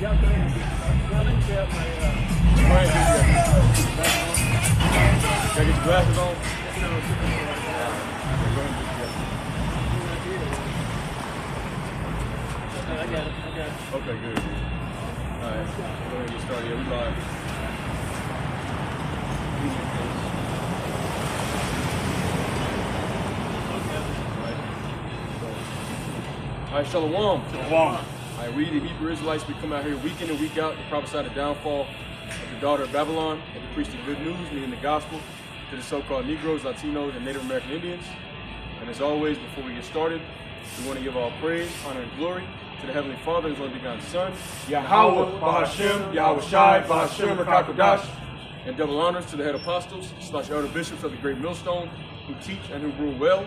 Gotta get your glasses on. I got it. Okay, good. Alright, go ahead and get started. Yeah, we live. Alright, Shalom. Alright, we the Hebrew Israelites, we come out here week in and week out to prophesy the downfall of the daughter of Babylon and to preach the good news, meaning the gospel, to the so-called Negroes, Latinos, and Native American Indians. And as always, before we get started, we want to give all praise, honor, and glory to the Heavenly Father and His only begotten Son, Yahweh, Bahashem, Yahweh Shai, Bahashem, Rakakodash, and double honors to the head apostles / elder bishops of the great millstone who teach and who rule well,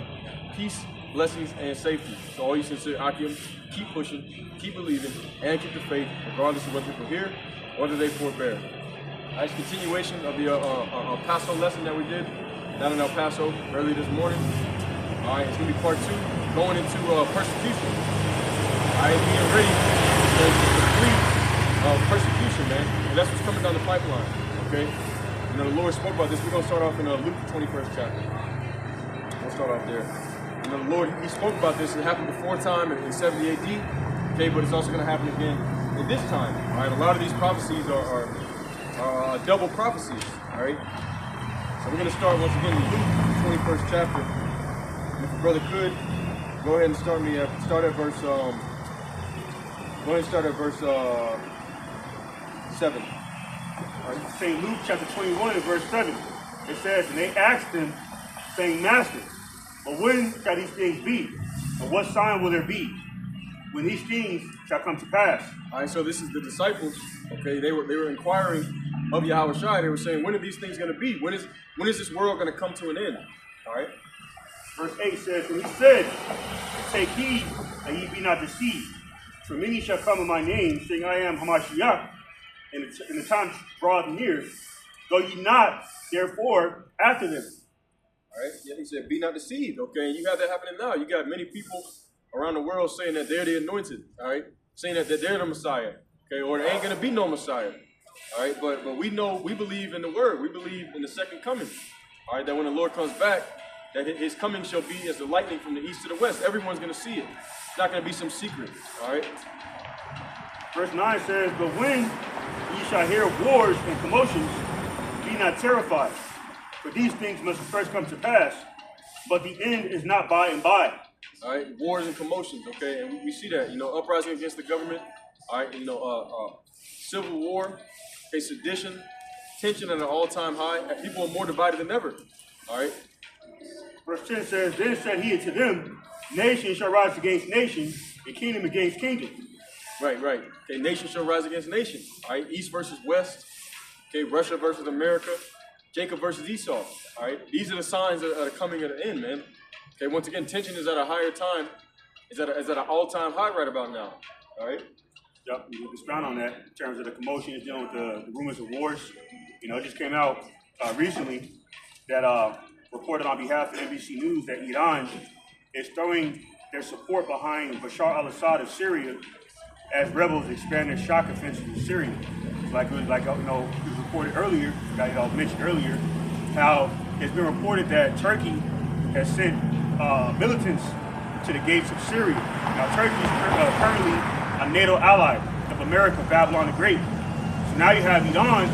peace, blessings, and safety. So all you sincere Akim, keep pushing, keep believing, and keep the faith, regardless of what people hear or whether they forbear. It's a continuation of the El Paso lesson that we did down in El Paso early this morning. All right, it's going to be part 2, going into persecution. All right, being ready to complete persecution, man. And that's what's coming down the pipeline, okay? You know, the Lord spoke about this. We're going to start off in Luke, the 21st chapter. We'll start off there. You know, the Lord, He spoke about this. It happened before time in 70 AD, okay? But it's also going to happen again in this time, all right? A lot of these prophecies are double prophecies, all right? So we're going to start once again in Luke, the 21st chapter. And if your brother could, go ahead and start at verse 7. All right, St. Luke chapter 21 and verse 7. It says, and they asked him, saying, Master, but when shall these things be? And what sign will there be when these things shall come to pass? All right, so this is the disciples, okay? They were inquiring of Yahweh Shai. They were saying, when are these things going to be? When is this world going to come to an end? All right? Verse 8 says, and he said, take heed that ye be not deceived. For many shall come in my name, saying, I am Hamashiach, and the time draweth near. Go ye not, therefore, after them. All right? Yeah, he said, be not deceived, okay? And you have that happening now. You got many people around the world saying that they're the anointed, all right? Saying that they're the Messiah, okay? Or there ain't going to be no Messiah, all right? But we know, we believe in the word. We believe in the second coming, all right? That when the Lord comes back, that his coming shall be as the lightning from the east to the west. Everyone's going to see it. It's not going to be some secret, all right? Verse 9 says, but when ye shall hear of wars and commotions, be not terrified. For these things must first come to pass, but the end is not by and by. All right, wars and commotions, okay? And we see that, you know, uprising against the government, all right, you know, civil war, okay, sedition, tension at an all-time high. People are more divided than ever, all right? Verse 10 says, then said he unto them, nation shall rise against nation, and kingdom against kingdom. Right. Okay, nation shall rise against nation, all right? East versus west, okay, Russia versus America, Jacob versus Esau, all right? These are the signs that are coming at the end, man. Okay, once again, tension is at a higher time, is at an all-time high right about now, all right? Yep, we expound on that in terms of the commotions dealing with the rumors of wars. You know, it just came out recently that reported on behalf of NBC News that Iran is throwing their support behind Bashar al-Assad of Syria as rebels expand their shock offensive in Syria. Like it was reported earlier, I mentioned earlier, how it's been reported that Turkey has sent militants to the gates of Syria. Now Turkey is currently a NATO ally of America, Babylon the Great. So now you have Iran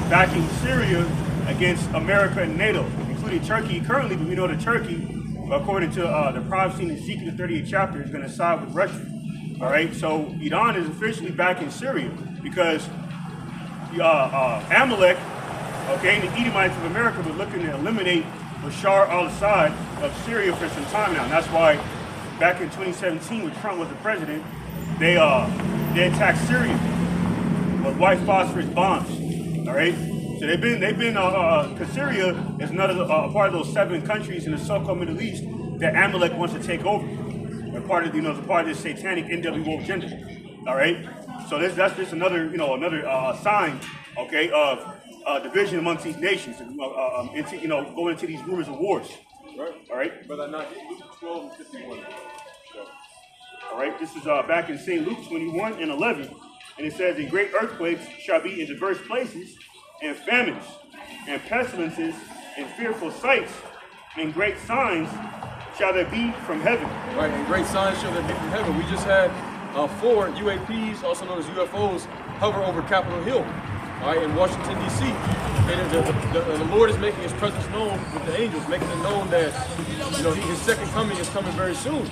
backing Syria against America and NATO, including Turkey currently, but we know that Turkey, according to the prophecy in Ezekiel the 38th chapter, is going to side with Russia. All right, so Iran is officially backing Syria because Amalek, okay, and the Edomites of America were looking to eliminate Bashar al-Assad of Syria for some time now. And that's why back in 2017, when Trump was the president, they attacked Syria with white phosphorus bombs. All right, so they've been because Syria is another part of those 7 countries in the so-called Middle East that Amalek wants to take over. They're part of part of this satanic NWO agenda. All right, so that's just another sign, okay, of division amongst these nations, going into these rumors of wars. Right. All right. But not Luke 12 and 51. All right. This is back in St. Luke 21 and 11. And it says, and great earthquakes shall be in diverse places, and famines, and pestilences, and fearful sights, and great signs shall there be from heaven. Right, and great signs shall there be from heaven. We just had 4 UAPs, also known as UFOs, hover over Capitol Hill, all right, in Washington, D.C. And the Lord is making his presence known with the angels, making it known that, his second coming is coming very soon.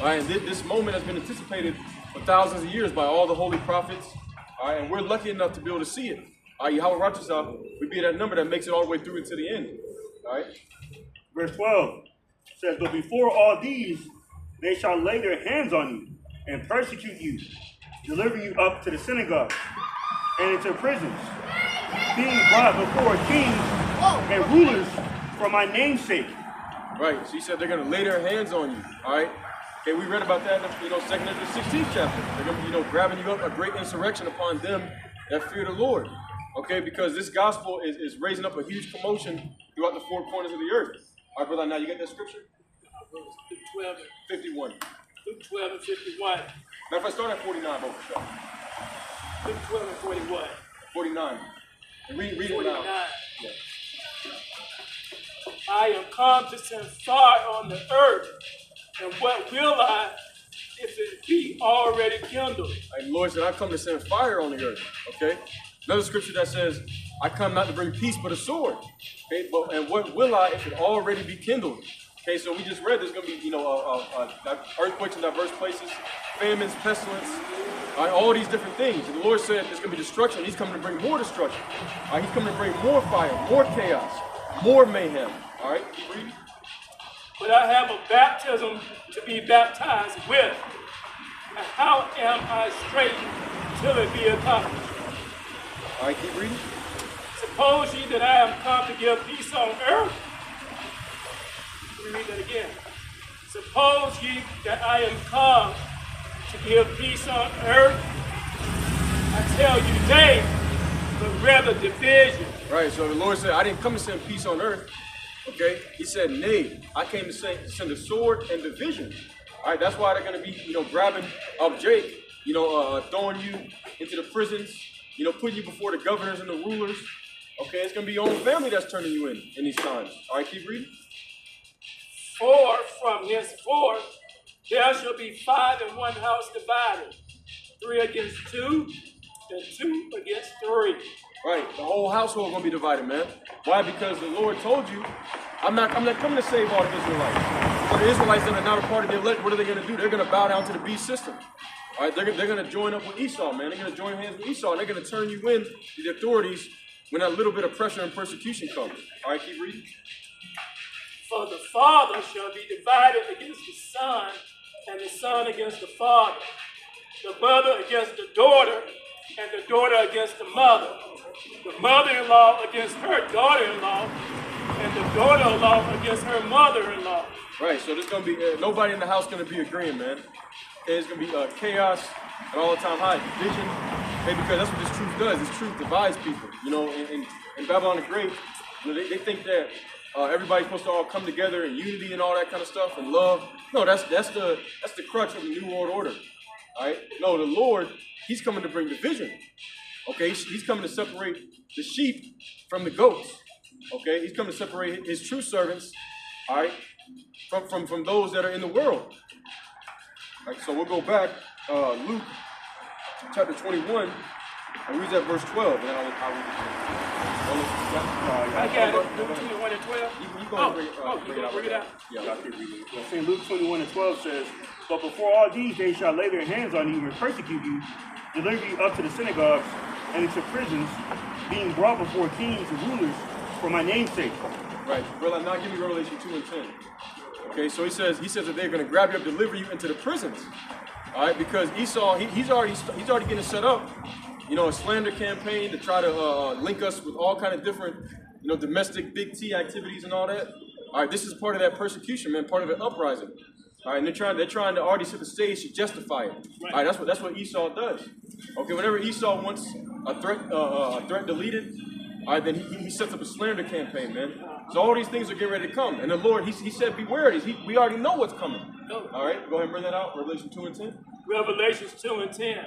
All right, and this moment has been anticipated for thousands of years by all the holy prophets. All right, and we're lucky enough to be able to see it. All right, Yahweh righteous, we be that number that makes it all the way through to the end. All right. Verse 12 says, but before all these, they shall lay their hands on you and persecute you, delivering you up to the synagogue and into prisons, being brought before kings and rulers for my name's sake. Right. So he said they're going to lay their hands on you. All right. Okay, we read about that in the 2nd Ezra 16th chapter. They're going to be, grabbing you up, a great insurrection upon them that fear the Lord. Okay, because this gospel is raising up a huge commotion throughout the 4 corners of the earth. All right, brother, now you get that scripture? Luke 12 and 51. Luke 12 and 51. Now, if I start at 49, both of y'all. Luke 12 and 41. 49. And read it 49. loud. Yeah. I am come to send fire on the earth, and what will I if it be already kindled? And the Lord said, I come to send fire on the earth. Okay? Another scripture that says, I come not to bring peace but a sword. Okay, and what will I if it already be kindled? Okay, so we just read there's going to be, earthquakes in diverse places, famines, pestilence, all these different things. And the Lord said there's going to be destruction. He's coming to bring more destruction. He's coming to bring more fire, more chaos, more mayhem. All right, keep reading. But I have a baptism to be baptized with, and how am I straitened till it be accomplished? All right, keep reading. Suppose ye that I am come to give peace on earth? Let me read that again. Suppose ye that I am come to give peace on earth? I tell you nay, but rather division. Right, so the Lord said, I didn't come to send peace on earth. Okay, he said, nay, I came to send a sword and division. All right, that's why they're going to be, grabbing up Jake, throwing you into the prisons, putting you before the governors and the rulers. Okay, it's going to be your own family that's turning you in these times. All right, keep reading. For from henceforth there shall be 5 in one house divided, 3 against 2, and 2 against 3. Right, the whole household going to be divided, man. Why? Because the Lord told you, I'm not coming to save all the Israelites. For the Israelites that are not a part of the elect, what are they going to do? They're going to bow down to the beast system. All right, they're going to join up with Esau, man. They're going to join hands with Esau, and they're going to turn you in to the authorities when that little bit of pressure and persecution comes. All right, keep reading. For the father shall be divided against the son, and the son against the father, the mother against the daughter, and the daughter against the mother, the mother-in-law against her daughter-in-law, and the daughter-in-law against her mother-in-law. Right, so there's going to be, nobody in the house going to be agreeing, man. There's going to be chaos and all-the-time high division, because that's what this truth does. This truth divides people. In Babylon the Great, they think that everybody's supposed to all come together in unity and all that kind of stuff and love. No, that's the crutch of the New World Order. All right? No, the Lord, he's coming to bring division. Okay, he's coming to separate the sheep from the goats. Okay, he's coming to separate his true servants, all right, from those that are in the world. All right, so we'll go back, Luke chapter 21, and read that verse 12, and then I'll read it. I got it. Luke 21 and 12. You go and bring it out. Yeah, I'll keep reading it. Well, St. Luke 21 and 12 says, but before all these they shall lay their hands on you and persecute you, deliver you up to the synagogues and into prisons, being brought before kings and rulers for my name's sake. Right. Brother, now give me Revelation 2 and 10. Okay, so he says that they're going to grab you up, deliver you into the prisons. All right, because Esau, he's already getting set up, a slander campaign to try to link us with all kind of different, domestic big T activities and all that. All right, this is part of that persecution, man, part of the uprising. All right, and they're trying to already set the stage to justify it. Right. All right, that's what Esau does. Okay, whenever Esau wants a threat deleted, all right, then he sets up a slander campaign, man. So all these things are getting ready to come, and the Lord, he said, beware of these. We already know what's coming. All right, go ahead and bring that out. Revelation 2 and 10. Revelations 2 and 10.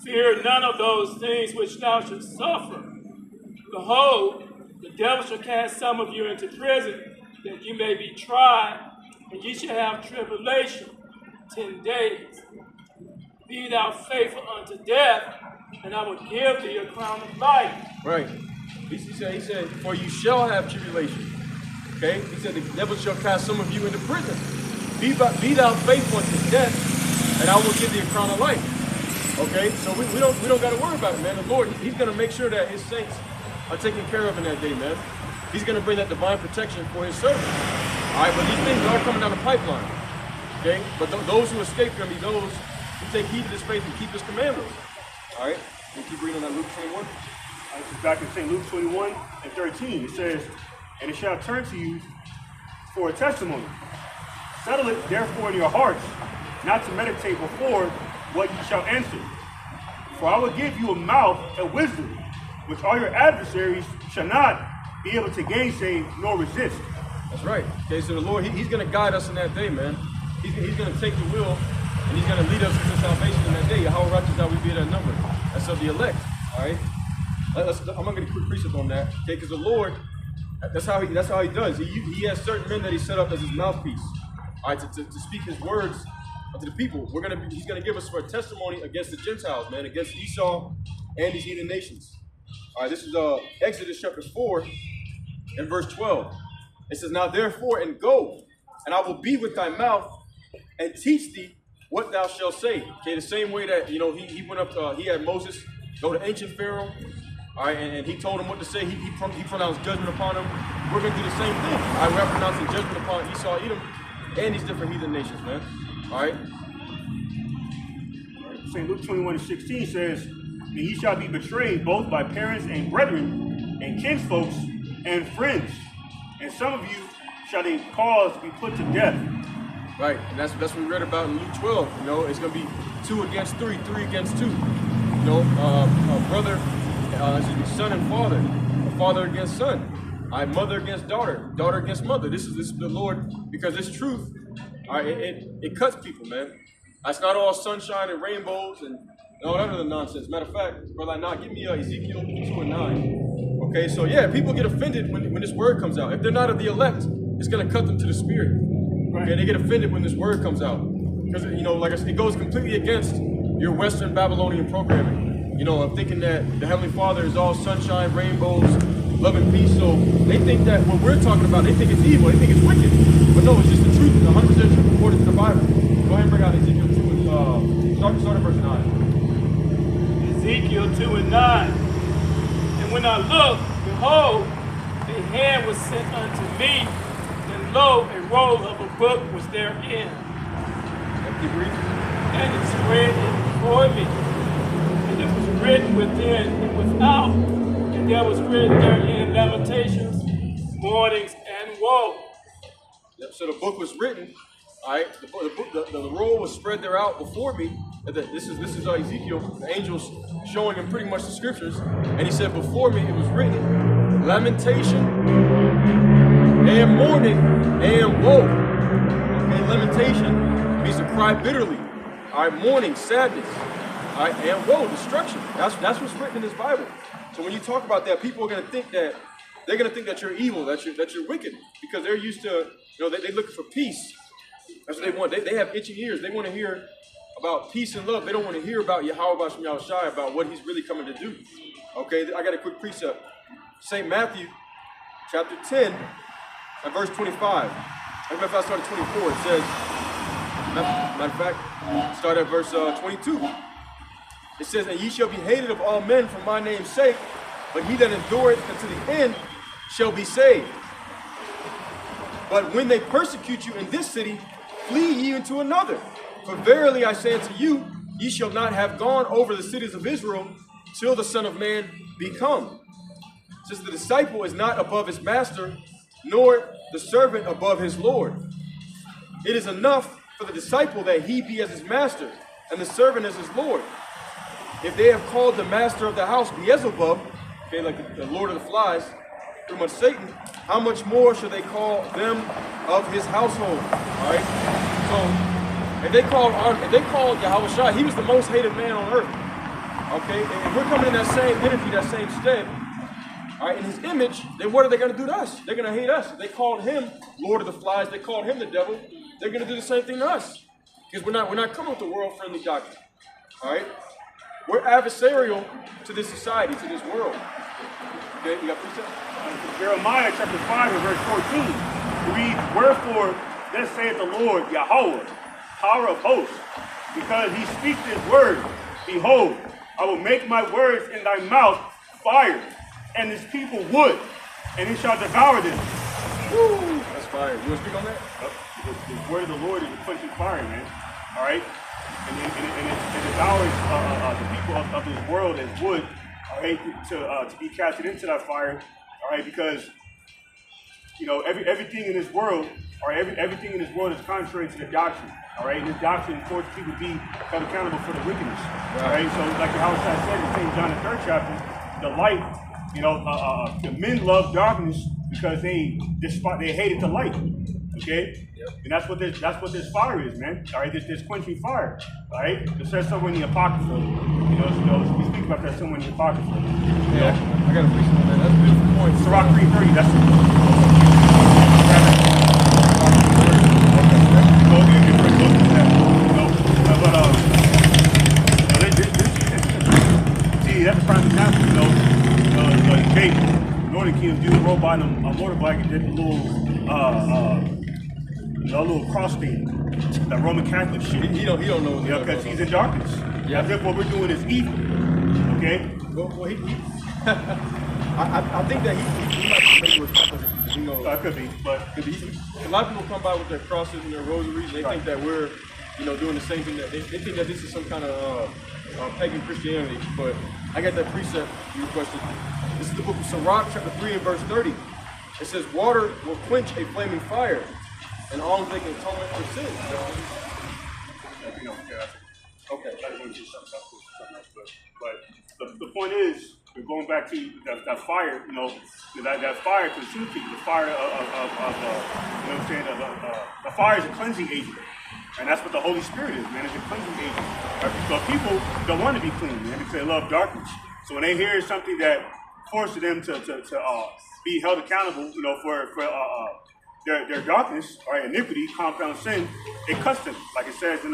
Fear none of those things which thou shalt suffer. Behold, the devil shall cast some of you into prison, that you may be tried, and ye shall have tribulation 10 days. Be thou faithful unto death, and I will give thee a crown of life. Right. He said, for you shall have tribulation. Okay? He said, the devil shall cast some of you into prison. Be thou faithful unto death, and I will give thee a crown of life. Okay? So we don't got to worry about it, man. The Lord, he's going to make sure that his saints are taken care of in that day, man. He's going to bring that divine protection for his servants. All right? But these things are coming down the pipeline. Okay? But those who escape are going to be those who take heed to his faith and keep his commandments. All right? We keep reading on that Luke 21. This is back in St. Luke 21 and 13. It says, and it shall turn to you for a testimony. Settle it therefore in your hearts, not to meditate before what ye shall answer. For I will give you a mouth and wisdom, which all your adversaries shall not be able to gainsay nor resist. That's right. Okay, so the Lord, he's going to guide us in that day, man. He's going to take the wheel, and he's going to lead us into salvation in that day. How righteous are we be that number? That's of the elect, all right? I'm not going to quick precept on that, okay? Because the Lord, that's how he does. He has certain men that he set up as his mouthpiece, all right, to speak his words to the people. He's going to give us for a testimony against the Gentiles, man, against Esau and these heathen nations. All right, this is Exodus chapter 4 and verse 12. It says, now therefore, and go, and I will be with thy mouth and teach thee what thou shalt say. Okay, the same way that, he went up, he had Moses go to ancient Pharaoh, all right, and he told him what to say. He pronounced judgment upon him. We're going to do the same thing. All right, we're pronouncing judgment upon Esau, Edom, and these different heathen nations, man. All right. St. Luke 21 and 16 says, and ye shall be betrayed both by parents and brethren, and kinsfolks and friends. And some of you shall they cause to be put to death. Right, and that's what we read about in Luke 12. It's going to be 2 against 3, 3 against 2. Brother, son and father, a father against son, mother against daughter, daughter against mother. This is the Lord, because this truth, it cuts people, man. It's not all sunshine and rainbows and all that other nonsense. Matter of fact, Brother Enoch, give me Ezekiel 2 and 9. Okay, so yeah, people get offended when this word comes out. If they're not of the elect, it's going to cut them to the spirit. Okay, they get offended when this word comes out. Because, like I said, it goes completely against your Western Babylonian programming. I'm thinking that the Heavenly Father is all sunshine, rainbows, love and peace. So they think that what we're talking about, they think it's evil, they think it's wicked. But no, it's just the truth, 100% truth according to the Bible. Go ahead and bring out Ezekiel 2 and start at verse 9. Ezekiel 2 and 9. And when I looked, behold, a hand was sent unto me, and lo, a roll of a book was therein. And it spread it before me, and it was written within and without, and there was written therein lamentations, mournings, and woe. Yep, so the book was written, all right? The roll was spread there out before me. This is Ezekiel, the angels showing him pretty much the scriptures, and he said, before me it was written, lamentation and mourning and woe. Okay, lamentation means to cry bitterly. All right, mourning, sadness, all right, and woe, destruction. That's what's written in this Bible. So when you talk about that, people are going to think that you're evil, that you're wicked, because they're used to, they're looking for peace. That's what they want. They have itching ears. They want to hear about peace and love. They don't want to hear about Yahweh Shem Yahushai, about what he's really coming to do. Okay, I got a quick precept. St. Matthew, chapter 10, and verse 25. As a matter of fact, start at 24. It says, matter of fact, start at verse 22. It says, and ye shall be hated of all men for my name's sake, but he that endureth unto the end shall be saved. But when they persecute you in this city, flee ye into another. For verily I say unto you, ye shall not have gone over the cities of Israel till the Son of Man be come. Since the disciple is not above his master, nor the servant above his Lord. It is enough for the disciple that he be as his master, and the servant as his Lord. If they have called the master of the house Beelzebub, okay, like the Lord of the Flies, pretty much Satan, how much more should they call them of his household? All right. So if they called Yahweh Shai, he was the most hated man on earth. Okay, and we're coming in that same energy, that same stead. All right, in his image, then what are they going to do to us? They're going to hate us. They called him Lord of the Flies. They called him the devil. They're going to do the same thing to us because we're not coming with the world-friendly doctrine. All right, we're adversarial to this society, to this world. Okay, you got precept? Jeremiah chapter 5 and verse 14 reads, "Wherefore thus saith the Lord Yahweh, power of hosts, because he speaks his word. Behold, I will make my words in thy mouth fire, and his people wood, and he shall devour them." Woo, that's fire. You want to speak on that? The word of the Lord is a quenching fire, man. All right? And it devours the people of this world as wood, all right, to be casted into that fire, all right, because, you know, everything in this world, or everything in this world is contrary to the doctrine, all right? And this doctrine forces people to be held accountable for the wickedness, all right? So like the house said in St. John the 3rd chapter, the light, you know, the men love darkness because they hated the light, okay? Yep. And that's what this fire is, man. All right, this quenching fire, all right? It says somewhere in the Apocrypha, you know, we speak about that somewhere in the Apocrypha. Yeah, I got a piece on that. That's a beautiful point. Sirach 3:30. That's it. See, that's a prime example, you know. Jake, Northern Kingdom dude rode by on a motorbike and did a little cross thing, that Roman Catholic shit. He don't know. Yeah, because he's in darkness. Yeah. As if what we're doing is evil. Okay. Well, I think that he might be responsible. You know, could be, but a lot of people come by with their crosses and their rosaries, and they think that we're, you know, doing the same thing. That they think that this is some kind of pagan Christianity. But I got that precept you requested. This is the book of Sirach, chapter 3 and verse 30. It says, "Water will quench a flaming fire, and alms they can atonement for sin." Okay. I just want to do something else, but the point is, we're going back to that fire. You know, that fire consumes people. The fire of you know what I'm saying? The fire is a cleansing agent, and that's what the Holy Spirit is, man. It's a cleansing agent. But people don't want to be clean, man, because they love darkness. So when they hear something that forces them to be held accountable, you know, for their darkness, or iniquity, compound sin, it cuts them, like it says in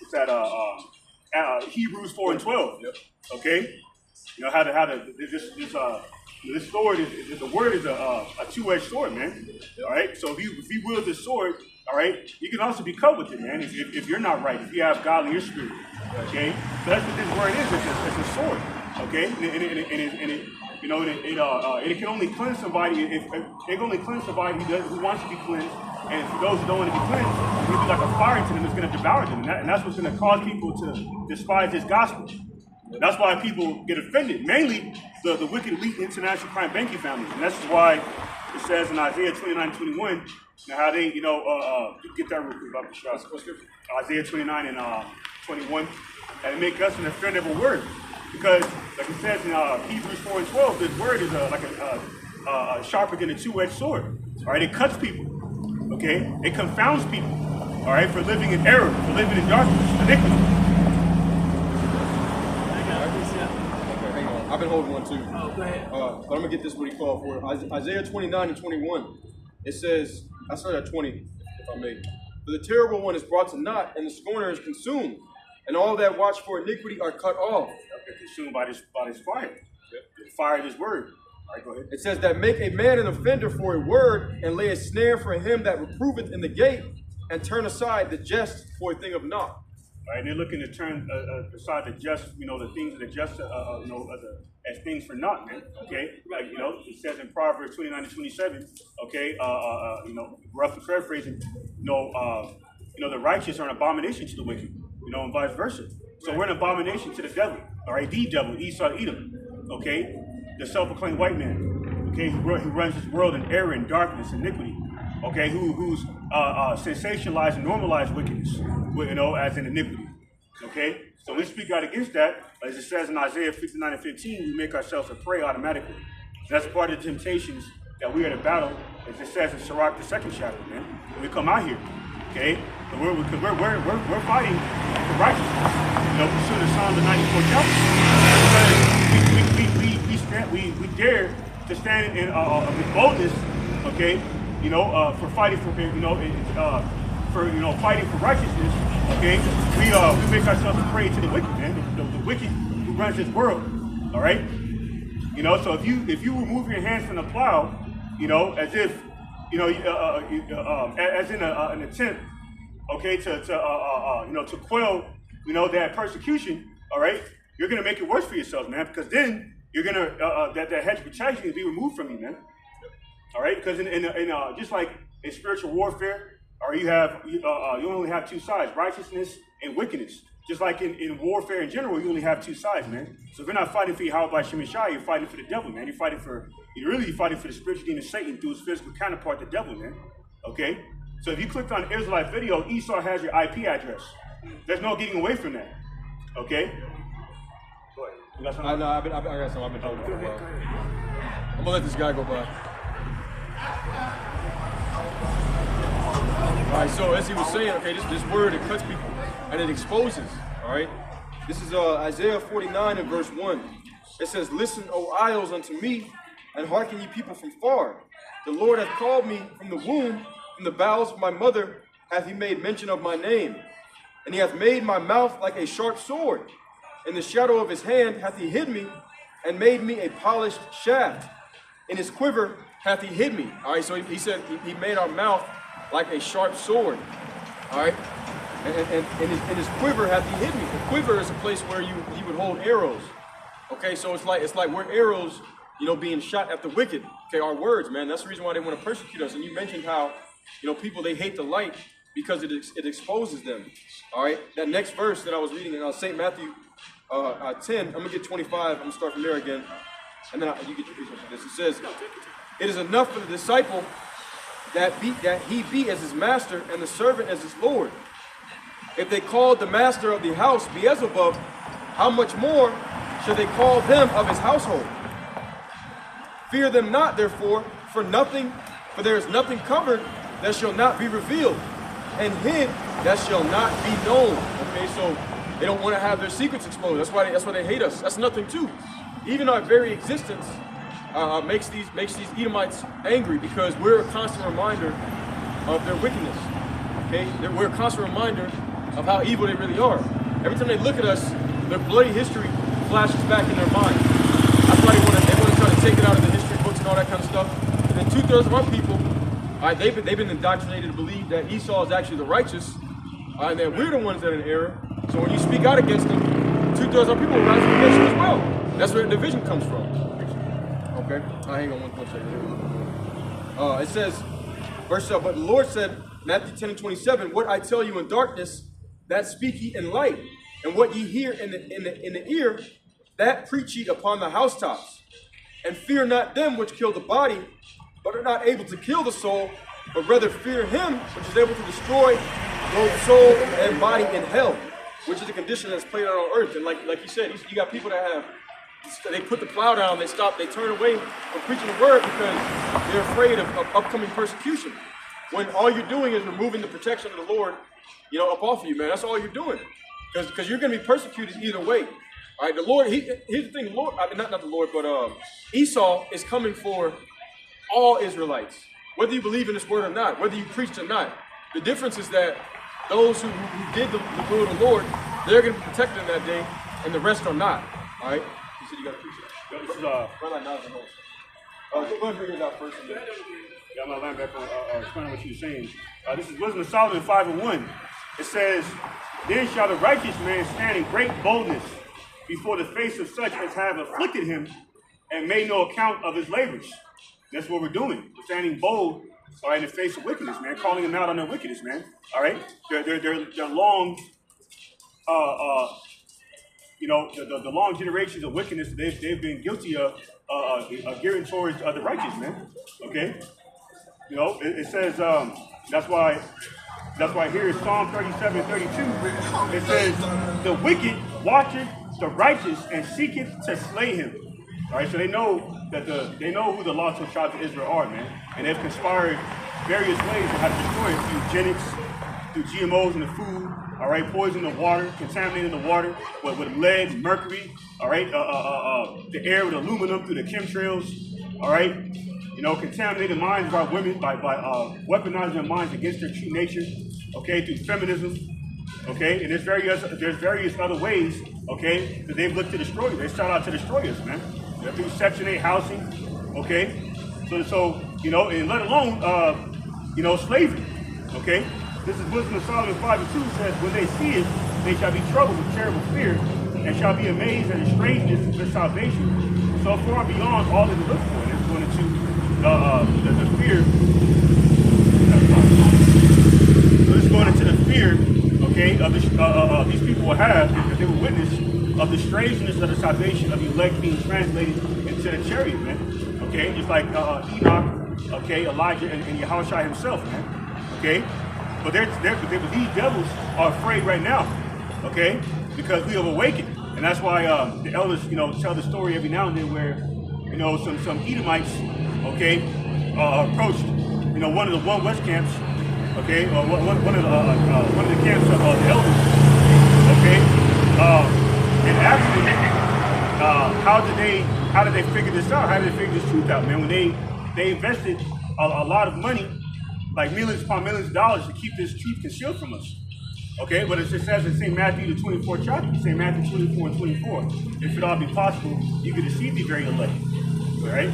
it's at Hebrews 4 and 12. Yep. Okay, you know this sword is the word is a two-edged sword, man. All right, so if you wield this sword, all right, you can also be cut with it, man. If you're not right, if you have God in your spirit, okay. So that's what this word is. It's a sword, okay, and it you know, it can only cleanse somebody if it can only cleanse somebody who wants to be cleansed. And for those who don't want to be cleansed, it's going to be like a fire to them. It's going to devour them, and that's what's going to cause people to despise this gospel. That's why people get offended, mainly the wicked elite international crime banking families, and that's why it says in Isaiah 29:21, how they, you know, get that real quick about the shot. Isaiah 29 and 21, and make us an offender of a word. Because, like it says in Hebrews 4 and 12, this word is like a sharper than a two-edged sword. All right, it cuts people. Okay, it confounds people. All right, for living in error, for living in darkness, iniquity. Okay, hang on. I've been holding one too. Oh, go ahead. But I'm gonna get this what he called for. Isaiah 29 and 21. It says, I started at 20, if I may. "For the terrible one is brought to naught, and the scorner is consumed, and all that watch for iniquity are cut off." They're consumed by this fire. Yep. The fire of this word. All right, go ahead. It says that make a man an offender for a word, and lay a snare for him that reproveth in the gate, and turn aside the jest for a thing of naught. All right, and they're looking to turn aside the just, you know, the things that are just, you know, as things for naught, man. Okay, like, you know, it says in Proverbs 29 and 27. Okay, you know, roughly paraphrasing, you know, the righteous are an abomination to the wicked, you know, and vice versa. So we're an abomination to the devil. All right, the devil, Esau, Edom. Okay, the self-proclaimed white man. Okay, who runs this world in error and darkness, iniquity. Okay, who's sensationalized and normalized wickedness, you know, as an iniquity. Okay, so we speak out against that, as it says in Isaiah 59 and 15. We make ourselves a prey automatically. That's part of the temptations that we are to battle, as it says in Sirach, the 2nd chapter, man. When we come out here, okay, we're fighting for righteousness. pursue the Psalm of 94 chapters. Because we dare to stand in with boldness, okay, for fighting for, fighting for righteousness, okay. We make ourselves a prey to the wicked, man, the wicked who runs this world, all right. So if you remove your hands from the plow, as if, as in an attempt, okay, to quell, that persecution, all right, you're gonna make it worse for yourself, man, because then you're gonna that hedge of protection is be removed from you, man. All right, because in just like in spiritual warfare, or you only have two sides, righteousness and wickedness. Just like in warfare in general, you only have two sides, man. So if you're not fighting for Yahweh by Shemeshai, you're fighting for the devil, man. You're fighting for the spiritual demon Satan through his physical counterpart, the devil, man. Okay? So if you clicked on the Israelite video, Esau has your IP address. There's no getting away from that. Okay? Go ahead. You got something? I got something I've been talking about for a while. I'm gonna let this guy go by. All right, so as he was saying, okay, this word, it cuts people and it exposes, all right? This is Isaiah 49 and verse 1. It says, "Listen, O isles, unto me, and hearken ye people from far. The Lord hath called me from the womb, from the bowels of my mother hath he made mention of my name. And he hath made my mouth like a sharp sword. In the shadow of his hand hath he hid me, and made me a polished shaft. In his quiver hath he hid me." All right, so he said he made our mouth like a sharp sword. All right, and in his quiver hath he hid me. The quiver is a place where he would hold arrows. Okay, so it's like we're arrows, being shot at the wicked. Okay, our words, man. That's the reason why they want to persecute us. And you mentioned how, people, they hate the light because it exposes them. All right, that next verse that I was reading in St. Matthew 10, I'm gonna get 25. I'm gonna start from there again, and then you get your piece of this. It says, "It is enough for the disciple that he be as his master, and the servant as his Lord. If they called the master of the house Beelzebub, how much more should they call them of his household? Fear them not, therefore, for there is nothing covered that shall not be revealed, and hid that shall not be known." Okay, so they don't want to have their secrets exposed. That's why they hate us. That's nothing too. Even our very existence makes these Edomites angry, because we're a constant reminder of their wickedness. Okay, we're a constant reminder of how evil they really are. Every time they look at us, their bloody history flashes back in their mind. That's why they want to try to take it out of the history books and all that kind of stuff. And then 2/3 of our people, they've been indoctrinated to believe that Esau is actually the righteous, and that we're the ones that are in error. So when you speak out against them, 2/3 of our people will rise against you as well. That's where the division comes from. Okay, hang on one second. It says, but the Lord said, Matthew 10 and 27, "What I tell you in darkness, that speak ye in light, and what ye hear in the ear, that preach ye upon the housetops. And fear not them which kill the body, but are not able to kill the soul, but rather fear him which is able to destroy both soul and body in hell," which is the condition that's played out on earth. And like you said, you got people that they put the plow down, they turn away from preaching the word because they're afraid of upcoming persecution. When all you're doing is removing the protection of the Lord, up off of you, man. That's all you're doing. Because you're going to be persecuted either way. All right, the Lord, here's the thing, the Lord, not the Lord, but Esau is coming for all Israelites, whether you believe in this word or not, whether you preached or not. The difference is that those who did the will of the Lord, they're going to be protected in that day, and the rest are not. All right? You said you got to preach it. This is, go ahead and bring it out first. And then. Yeah, I'm going to line back on explaining what you're saying. This is Wisdom of Solomon 5:1. It says, "Then shall the righteous man stand in great boldness before the face of such as have afflicted him, and made no account of his labors." That's what we're doing. We're standing bold, all right, in the face of wickedness, man, calling them out on their wickedness, man. All right? They're long, the long generations of wickedness that they've been guilty of gearing towards the righteous, man. Okay? It says, that's why here in Psalm 37:32, it says, "The wicked watcheth the righteous and seeketh to slay him." All right, so they know who the lost tribes of Israel are, man, and they've conspired various ways to have destroyed through eugenics, through GMOs in the food, all right, poison the water, contaminating the water with lead, mercury, all right, the air with aluminum through the chemtrails, all right, you know, contaminating minds of our women by weaponizing their minds against their true nature, okay, through feminism, okay, and there's various other ways, okay, that they've looked to destroy you. They start out to destroy us, man. They're through Section 8 housing, okay, so you know, and let alone, you know, slavery, okay. This is Wisdom of Solomon 5:2 says, when they see it, they shall be troubled with terrible fear, and shall be amazed at the strangeness of their salvation, so far beyond all that they look for. And it's going into the fear. So it's going into the fear, okay, of these people will have, because they will witness of the strangeness of the salvation of the elect being translated into the chariot, man. Okay, just like Enoch, okay, Elijah, and Yahushua himself, man. Okay. But these devils are afraid right now, okay? Because we have awakened, and that's why the elders, you know, tell the story every now and then where, you know, some Edomites, okay, approached, you know, one of the One West camps, okay, or one of the camps of the elders, okay, and actually, how did they figure this out? How did they figure this truth out, man? When they invested a lot of money, like millions upon millions of dollars, to keep this truth concealed from us. Okay, but it says in St. Matthew, the 24th chapter, St. Matthew 24 and 24, if it all be possible, you could deceive the very elect. All right?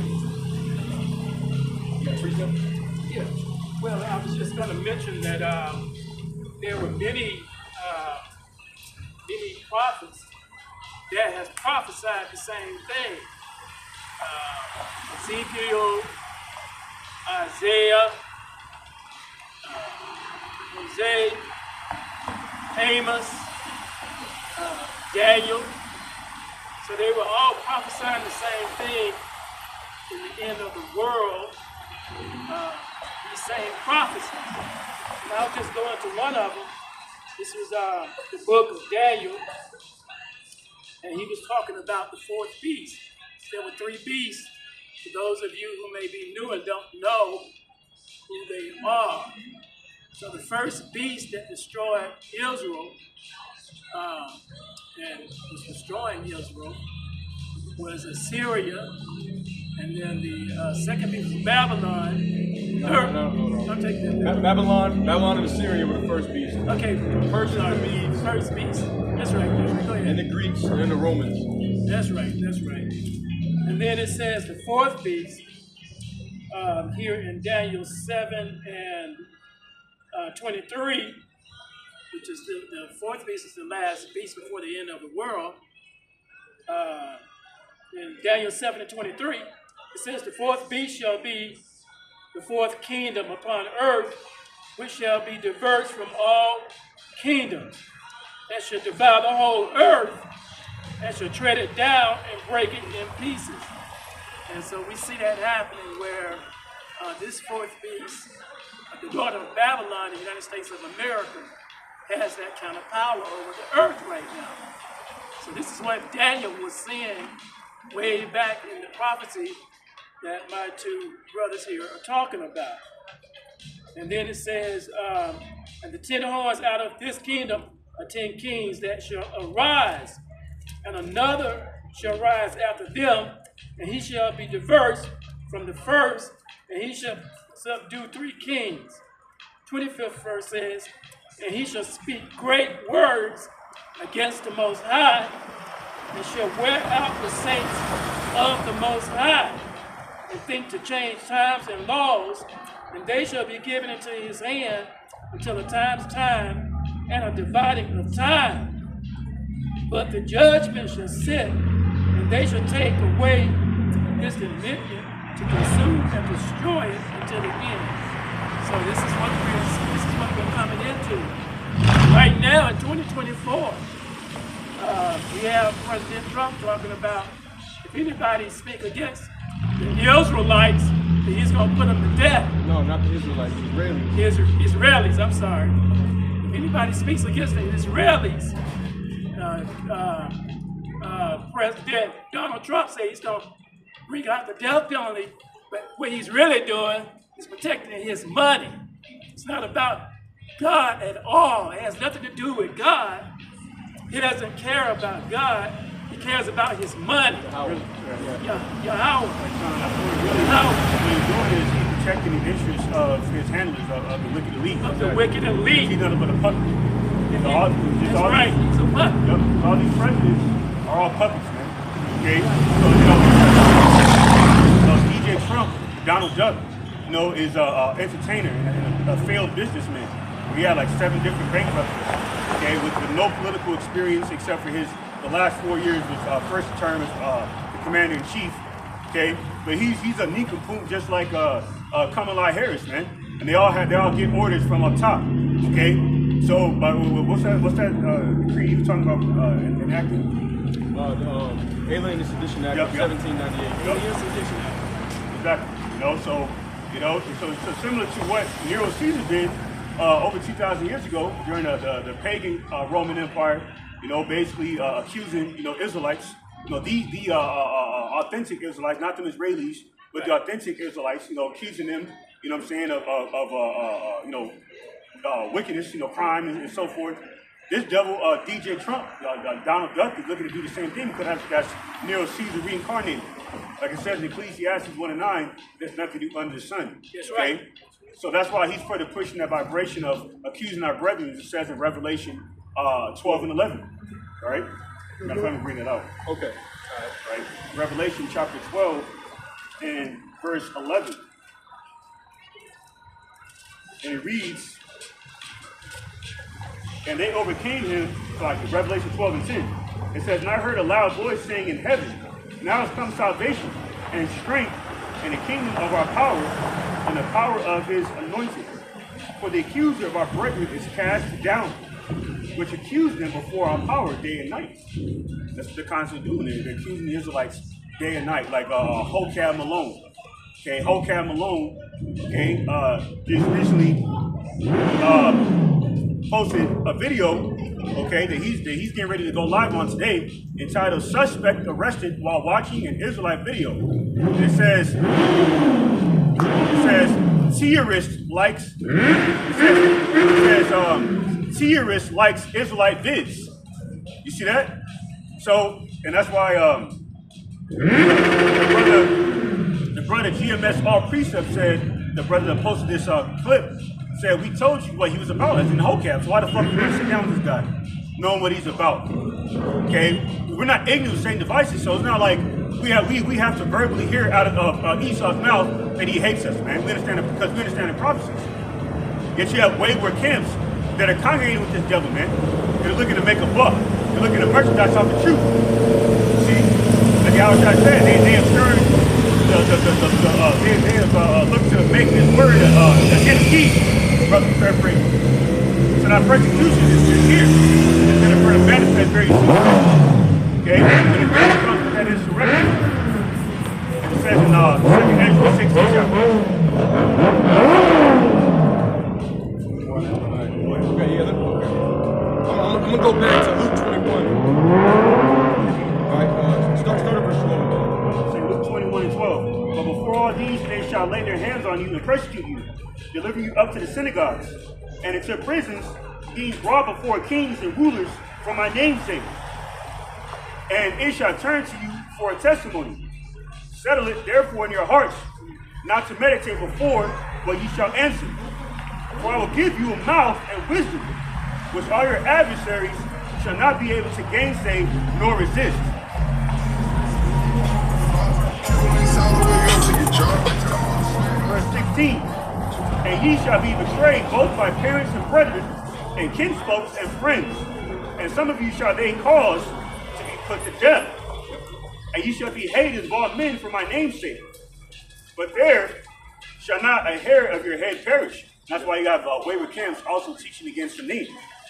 Yeah. Well, I was just going to mention that there were many prophets that has prophesied the same thing. Ezekiel, Isaiah, Hosea, Amos, Daniel. So they were all prophesying the same thing in the end of the world, these same prophecies. And I'll just go into one of them. This was the book of Daniel, and he was talking about the fourth beast. There were three beasts. For those of you who may be new and don't know who they are. So the first beast that destroyed Israel and was destroying Israel was Assyria, and then the second beast was Babylon. No. I'll take that. Babylon and Assyria were the first beast. Okay, Persia and the Medes. First beast. That's right. Go ahead. And the Greeks and the Romans. That's right. And then it says the fourth beast here in Daniel 7 and 23, which is the fourth beast is the last beast before the end of the world. In Daniel 7 and 23, it says the fourth beast shall be the fourth kingdom upon earth, which shall be diverse from all kingdoms, and shall devour the whole earth, and shall tread it down and break it in pieces. And so we see that happening where this fourth beast, the daughter of Babylon, the United States of America, has that kind of power over the earth right now. So this is what Daniel was seeing way back in the prophecy that my two brothers here are talking about. And then it says, and the 10 horns out of this kingdom are 10 kings that shall arise, and another shall rise after them, and he shall be diverse from the first, and he shall subdue 3 kings. 25th verse says, and he shall speak great words against the Most High, and shall wear out the saints of the Most High, and think to change times and laws, and they shall be given into his hand until the time's time and a dividing of time. But the judgment shall sit, and they shall take away his dominion to consume and destroy it until the end. So this is what we're coming into. Right now in 2024, we have President Trump talking about if anybody speak against the Israelites, that he's going to put them to death. No, not the Israelites, the Israelis. Israelis, I'm sorry. If anybody speaks against the Israelis, President Donald Trump says he's going to bring out the death penalty, but what he's really doing is protecting his money. It's not about God at all. It has nothing to do with God. He doesn't care about God. He cares about his money. Yahweh. What he's doing is he's protecting the interests of his handlers, of the wicked elite. Of the wicked elite. He's nothing but a puppet. That's right. He's a puppet. All these presidents are all puppets, man. Okay? So DJ Trump, Donald Duck, is an entertainer and a failed businessman. We had like 7 different bankruptcies, okay, with no political experience except for the last 4 years was first term as the commander-in-chief, okay? But he's a nincompoop just like Kamala Harris, man. And they all get orders from up top, okay? So what's that decree you were talking about enacting? The Alien Sedition Act of 1798. Alien Sedition Act. Exactly. So similar to what Nero Caesar did over 2,000 years ago during the pagan Roman Empire, basically accusing Israelites, the authentic Israelites, not them Israelis, but the authentic Israelites, accusing them, of wickedness, crime and so forth. This devil, DJ Trump, Donald Duck, is looking to do the same thing because that's Nero Caesar reincarnated. Like it says in Ecclesiastes 1:9, there's nothing new under the sun. That's right. So that's why he's further pushing that vibration of accusing our brethren, as it says in Revelation 12 and 11. All right? Now, let me bring it out. Okay. All right. Revelation chapter 12 and verse 11. And it reads, and they overcame him, like Revelation 12 and 10. It says, and I heard a loud voice saying in heaven, now has come salvation and strength and the kingdom of our power and the power of his anointed. For the accuser of our brethren is cast down, which accused them before our power day and night. That's what they're constantly doing. They're accusing the Israelites day and night, like Hokab Malone. Okay, Hokab Malone, okay, just recently posted a video, okay, that he's getting ready to go live on today, entitled "Suspect Arrested While Watching an Israelite Video." And it says terrorist likes terrorist likes Israelite vids. You see that? So, and that's why the brother GMS All Precept said, the brother that posted this clip said, we told you what he was about, as in Hokab. So why the fuck are you gonna sit down with this guy, knowing what he's about? Okay, we're not ignorant of Satan devices, so it's not like we have to verbally hear out of Esau's mouth that he hates us, man. We understand it because we understand the prophecies. Yet you have wayward camps that are congregating with this devil, man. They're looking to make a buck. They're looking to merchandise off the truth. See, like Yahushua said, they have turned they have looked to make this word an key. Brother paraphrase. So now persecution is here. It's going to manifest very soon. Okay? When it comes to that insurrection, it says in 2nd Ezra 16 chapter. Okay, yeah, I'm going to go back to Luke 21. All right, start at verse 12. Say Luke 21 and 12. But before all these, they shall lay their hands on you and persecute you, deliver you up to the synagogues, and into prisons, being brought before kings and rulers for my name's sake. And it shall turn to you for a testimony. Settle it therefore in your hearts, not to meditate before what ye shall answer. For I will give you a mouth and wisdom, which all your adversaries shall not be able to gainsay nor resist. Verse 16. And ye shall be betrayed both by parents and brethren, and kinsfolks and friends. And some of you shall they cause to be put to death. And ye shall be hated of all men for my name's sake. But there shall not a hair of your head perish. That's why you got wayward camps also teaching against the name.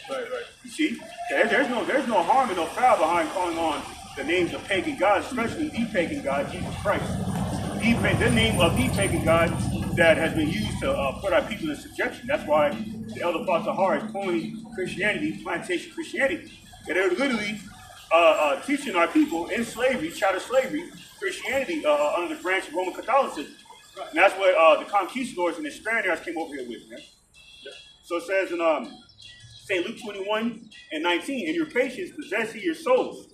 Right. You see, there's no harm and no foul behind calling on the names of pagan gods, especially the pagan God, Jesus Christ. The name of the pagan God that has been used to put our people in subjection. That's why the Elder Father Har is calling Christianity plantation Christianity. And they're literally teaching our people in slavery, chattel slavery, Christianity under the branch of Roman Catholicism. And that's what the conquistadors and the Spaniards came over here with, man. So it says in St. Luke 21:19, "In your patience possess ye your souls.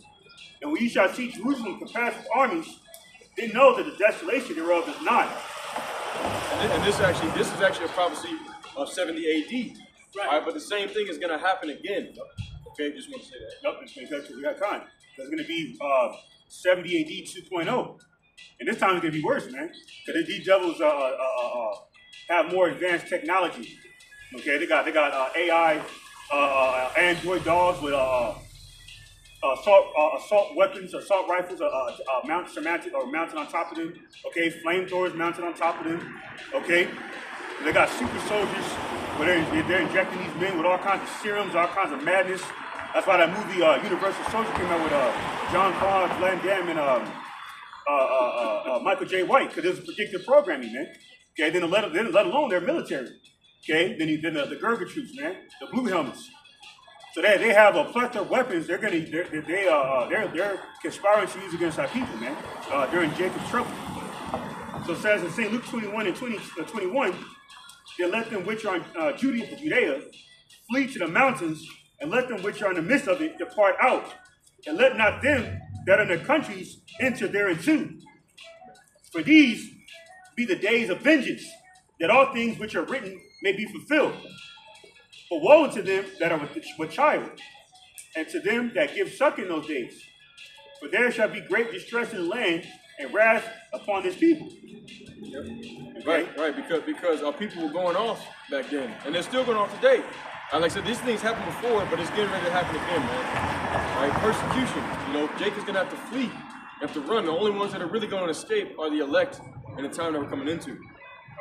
And when ye shall see Jerusalem compassed with armies, then know that the desolation thereof is not." And this is actually a prophecy of 70 AD. Right. All right, but the same thing is going to happen again. Okay, just want to say that. Nope, it's because we got time. There's going to be 70 AD 2.0. And this time it's going to be worse, man. Because these devils have more advanced technology. Okay, they got AI, Android dogs with assault weapons, assault rifles mounted on top of them. Okay, flamethrowers mounted on top of them. Okay, they got super soldiers where they're injecting these men with all kinds of serums, all kinds of madness. That's why that movie Universal Soldier came out with Jean-Claude Van Damme and Michael J. White, because it was predictive programming, man. Okay, then let alone their military. Okay, then the Gurkha troops, man, the blue helmets. So they have a plethora of weapons. They're conspiring to use against our people, man, during Jacob's trouble. So it says in St. Luke 21:21, "Then let them which are in Judea flee to the mountains, and let them which are in the midst of it depart out, and let not them that are in the countries enter thereinto. For these be the days of vengeance, that all things which are written may be fulfilled. But woe unto them that are with child, and to them that give suck in those days. For there shall be great distress in the land, and wrath upon this people." Yep. Okay. Right, because our people were going off back then, and they're still going off today. Like I said, these things happened before, but it's getting ready to happen again, man. All right, persecution. Jacob's going to have to flee. You have to run. The only ones that are really going to escape are the elect in the time that we're coming into.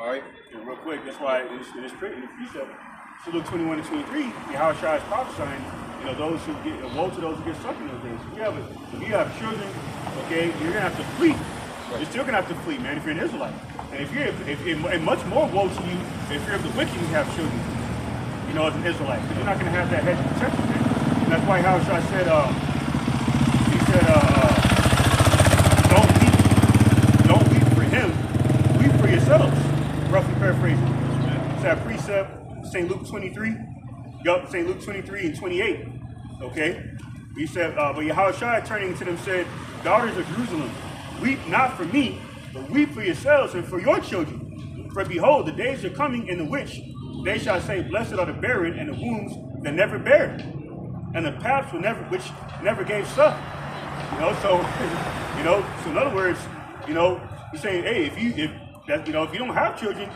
All right? And real quick, that's why in this written, you said, so Luke 21:23, Yahushua is prophesying, those who get, woe to those who get sucked in those days. If you have children, okay, you're going to have to flee. Right. You're still going to have to flee, man, if you're an Israelite. And and much more woe to you if you're of the wicked who have children, as an Israelite. Because you're not going to have that hedge of protection, man. And that's why Yahushua said, don't weep for him, weep for yourselves. Roughly paraphrasing. It's that precept, St. Luke 23. Yup, St. Luke 23:28. Okay? He said, but Yahushua turning to them said, "Daughters of Jerusalem, weep not for me, but weep for yourselves and for your children. For behold, the days are coming in the which they shall say, Blessed are the barren and the wombs that never bare, and the paps which never gave suck." So in other words, he's saying, hey, if you don't have children,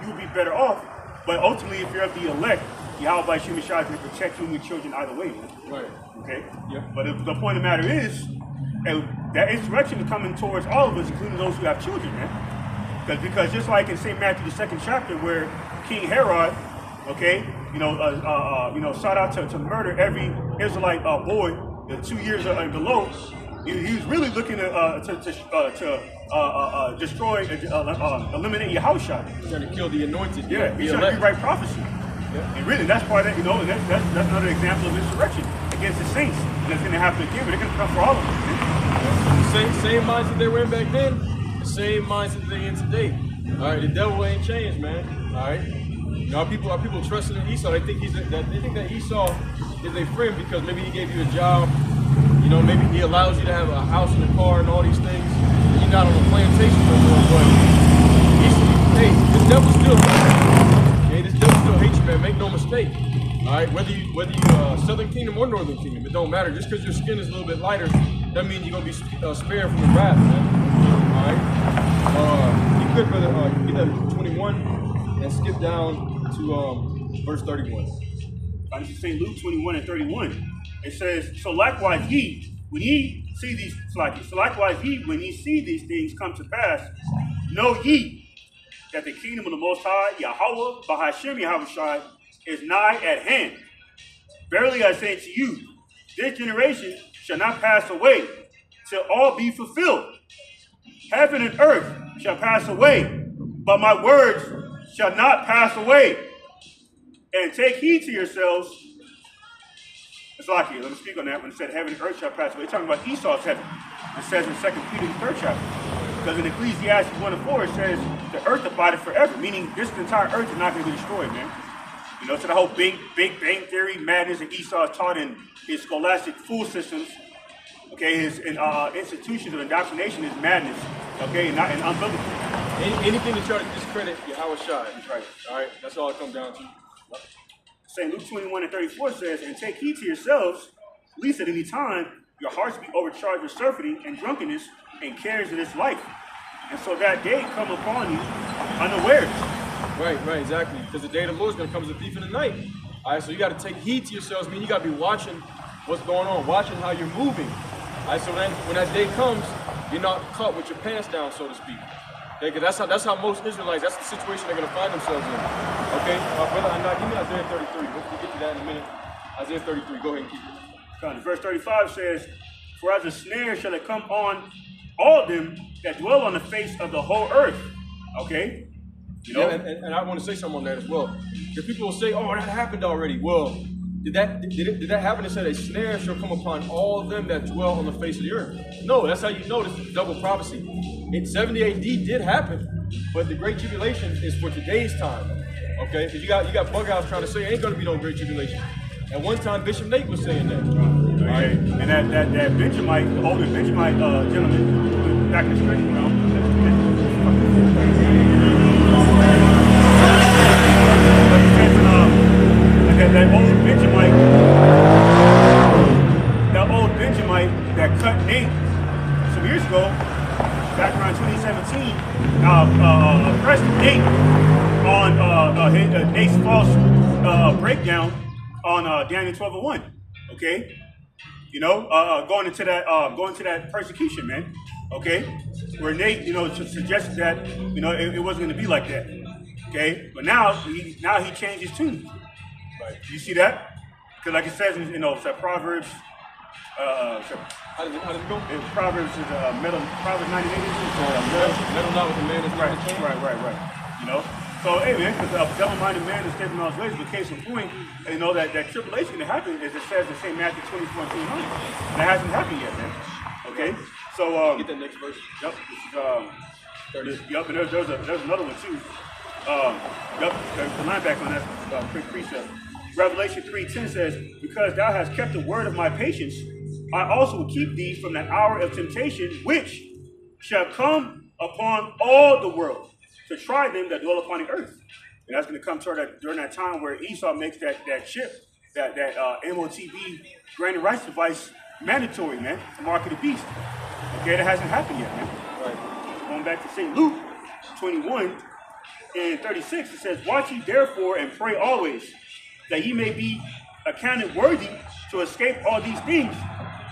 you'll be better off. But ultimately, if you're of the elect, Yahweh Shemashah is going to protect you and your children either way, man. Right. Okay? Yeah. But the point of the matter is, that insurrection is coming towards all of us, including those who have children, man. Because just like in St. Matthew, the 2nd chapter, where King Herod, okay, sought out to murder every Israelite boy 2 years and below, he was really looking to destroy, eliminate Yahushua. He's trying to kill the anointed. Yeah, he's trying to rewrite prophecy. Yeah. And really, that's part of that, and that's another example of insurrection against the saints. And it's going to happen again, but they're going to come for all of them. The same mindset they were in back then, the same mindset they're in today. All right, the devil ain't changed, man. All right, our people trusting in Esau. They think that Esau is a friend because maybe he gave you a job. Maybe he allows you to have a house and a car and all these things. And you're not on a plantation no more, but hey, this devil still hates you, man. Make no mistake. All right, whether you Southern Kingdom or Northern Kingdom, it don't matter. Just because your skin is a little bit lighter, that means you're gonna be spared from the wrath, man. All right. You could, brother, get that 21 and skip down to verse 31. This is St. Luke 21:31. It says, "So likewise ye, when ye see these things come to pass, know ye that the kingdom of the Most High, Yahweh, Bahashem Yahushua, is nigh at hand. Verily I say to you, this generation shall not pass away till all be fulfilled. Heaven and earth shall pass away, but my words shall not pass away. And take heed to yourselves." It's like let me speak on that when it said heaven and earth shall pass away. It's talking about Esau's heaven. It says in 2 Peter, the 3rd chapter. Because in Ecclesiastes 1:4, it says the earth abideth forever, meaning this entire earth is not going to be destroyed, man. You know, so the whole Big Bang Theory madness that Esau taught in his scholastic fool systems, okay, his institutions of indoctrination is madness, okay, and unbiblical. Anything to try to discredit Yahweh Shai. That's right. All right, that's all it comes down to. St. Luke 21:34 says, and take heed to yourselves, lest at any time your hearts be overcharged with surfeiting and drunkenness and cares of this life. And so that day come upon you unawares. Right, exactly. Because the day of the Lord is going to come as a thief in the night. All right, so you got to take heed to yourselves. I mean, you got to be watching what's going on, watching how you're moving. All right, so when that day comes, you're not caught with your pants down, so to speak. Okay, because that's how most Israelites, that's the situation they're going to find themselves in. Okay, brother, give me Isaiah 33. We'll get to that in a minute. Isaiah 33, go ahead and keep it. Verse 35 says, for as a snare shall it come on all them that dwell on the face of the whole earth. Okay? You know? Yeah, and I want to say something on that as well. If people will say, oh, that happened already. Well, did that happen? It said a snare shall come upon all of them that dwell on the face of the earth. No, that's how you know this is double prophecy. In 70 AD did happen, but the Great Tribulation is for today's time. Okay? Because you got Bughouse trying to say ain't going to be no Great Tribulation. At one time, Bishop Nate was saying that. Right. And that Benjamite, the older Benjamite gentleman, back in the scripture, you know, that old Benjamite that cut Nate some years ago, back around 2017, pressed Nate on Nate's false breakdown on Daniel 12:1. Okay, you know, going into that persecution, man. Okay, where Nate, you know, suggested that, you know, it wasn't going to be like that. Okay, but now he changed his tune. Right. You see that? Because like it says in, you know, it's Proverbs. How does it go? Proverbs is Proverbs 98. Meddle not with the man is right. You know. So, hey, man, because a double-minded man is taking on his ways. But case in point, you know, that tribulation that happened, as it says in St. Matthew 24 and 29. That hasn't happened yet, man. Okay? So, get that next verse. Yep. This is, yep, and there's another one, too. Yep, the line back on that quick precept. Revelation 3:10 says, because thou hast kept the word of my patience, I also will keep thee from that hour of temptation, which shall come upon all the world, to try them that dwell upon the earth. And that's going to come during that time where Esau makes that chip, that MOTB granted rights device mandatory, man, to mark of the beast. Okay, that hasn't happened yet, man. Right. Going back to St. Luke 21 and 36, it says, watch ye therefore and pray always, that ye may be accounted worthy to escape all these things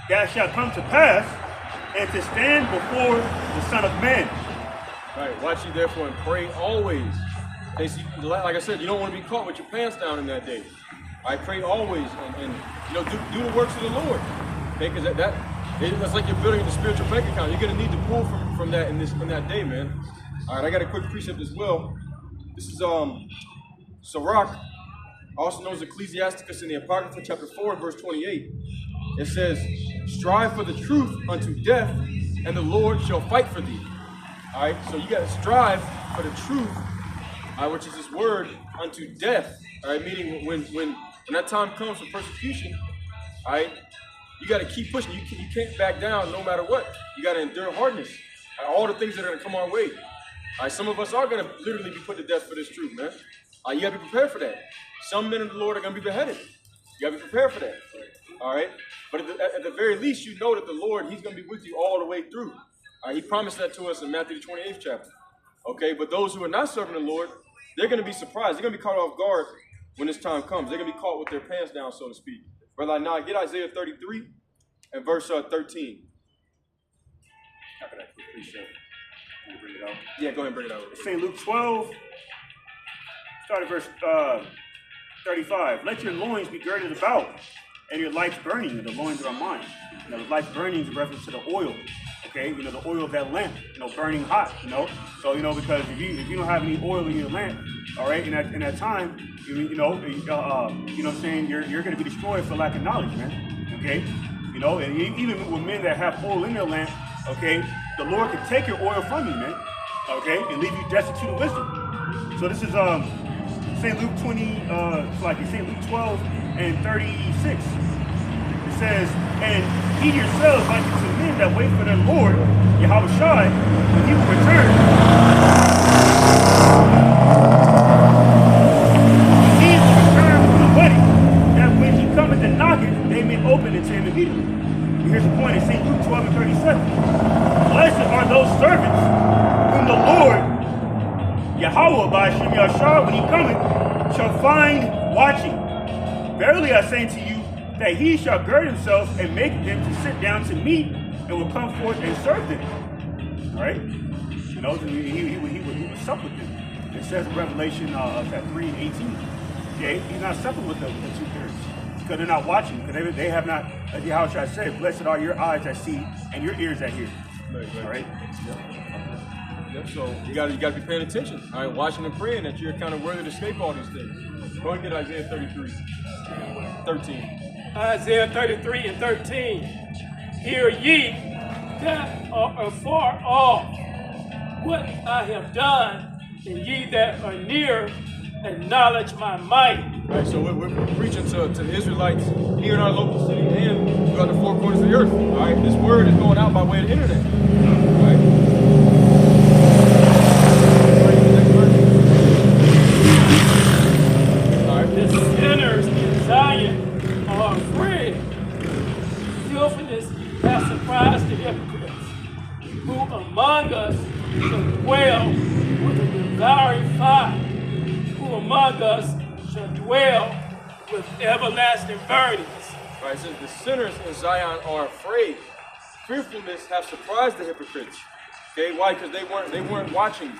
that shall come to pass, and to stand before the Son of Man. Right, watch ye therefore and pray always. Like I said, you don't want to be caught with your pants down in that day. I pray always, and you know, do the works of the Lord. Okay, because that's like you're building a spiritual bank account. You're gonna need to pull from that in that day, man. All right, I got a quick precept as well. This is Sirach, also known as Ecclesiasticus in the Apocrypha, chapter 4, verse 28. It says, strive for the truth unto death, and the Lord shall fight for thee. All right, so you got to strive for the truth, which is this word, unto death. All right, meaning when that time comes for persecution, all right, you got to keep pushing. You can't back down no matter what. You got to endure hardness. All the things that are going to come our way. All right, some of us are going to literally be put to death for this truth, man. You got to be prepared for that. Some men of the Lord are going to be beheaded. You got to be prepared for that. All right? But at the very least, you know that the Lord, he's going to be with you all the way through. He promised that to us in Matthew the 28th chapter. Okay? But those who are not serving the Lord, they're going to be surprised. They're going to be caught off guard when this time comes. They're going to be caught with their pants down, so to speak. Brother, now get Isaiah 33 and verse 13. After that quick precept. Bring it out. Yeah, go ahead and bring it out. St. Luke 12, start at verse 35. Let your loins be girded about, and your lights burning, and the loins are mine. You know, the lights burning is a reference to the oil. Okay, you know, the oil of that lamp, you know, burning hot, you know. So, you know, because if you don't have any oil in your lamp, all right, in that time, you know what I'm saying, you're going to be destroyed for lack of knowledge, man. Okay, you know, and even with men that have oil in their lamp, okay, the Lord can take your oil from you, man. Okay, and leave you destitute of wisdom. So this is St. Luke 12 and 36. It says, and he yourselves like unto men that wait for their Lord, Yahweh Shai, when he will return. He will return from the wedding, that when he cometh and knocketh, they may open it to him immediately. And here's the point in St. Luke 12 and 37. Blessed are those servants whom the Lord, Yahweh by Shem Yahshua, when he cometh, shall find watching. Verily I say unto you, that he shall gird himself and make them to sit down to meat, and will come forth and serve them. All right? You know, he would sup with them. It says in Revelation 3 and 18. Yeah, he's not supping with the two-thirds. Because they're not watching. Because they have not, as Yahweh said, blessed are your eyes that see and your ears that hear. Right. All right? Yep, so you gotta be paying attention. All right, watching and praying that you're kind of worthy to escape all these things. Go and get Isaiah 13. Isaiah 33 and 13. Hear ye that are afar off what I have done, and ye that are near acknowledge my might. All right, so we're preaching to the Israelites here in our local city and throughout the four corners of the earth. All right, this word is going out by way of the internet. All right. The sinners in Zion are afraid. Filthiness has surprised the hypocrites. Who among us shall dwell with a devouring fire? Who among us shall dwell with everlasting burdens? All right, so the sinners in Zion are afraid. Fearfulness has surprised the hypocrites. Okay, why? Because they weren't watching.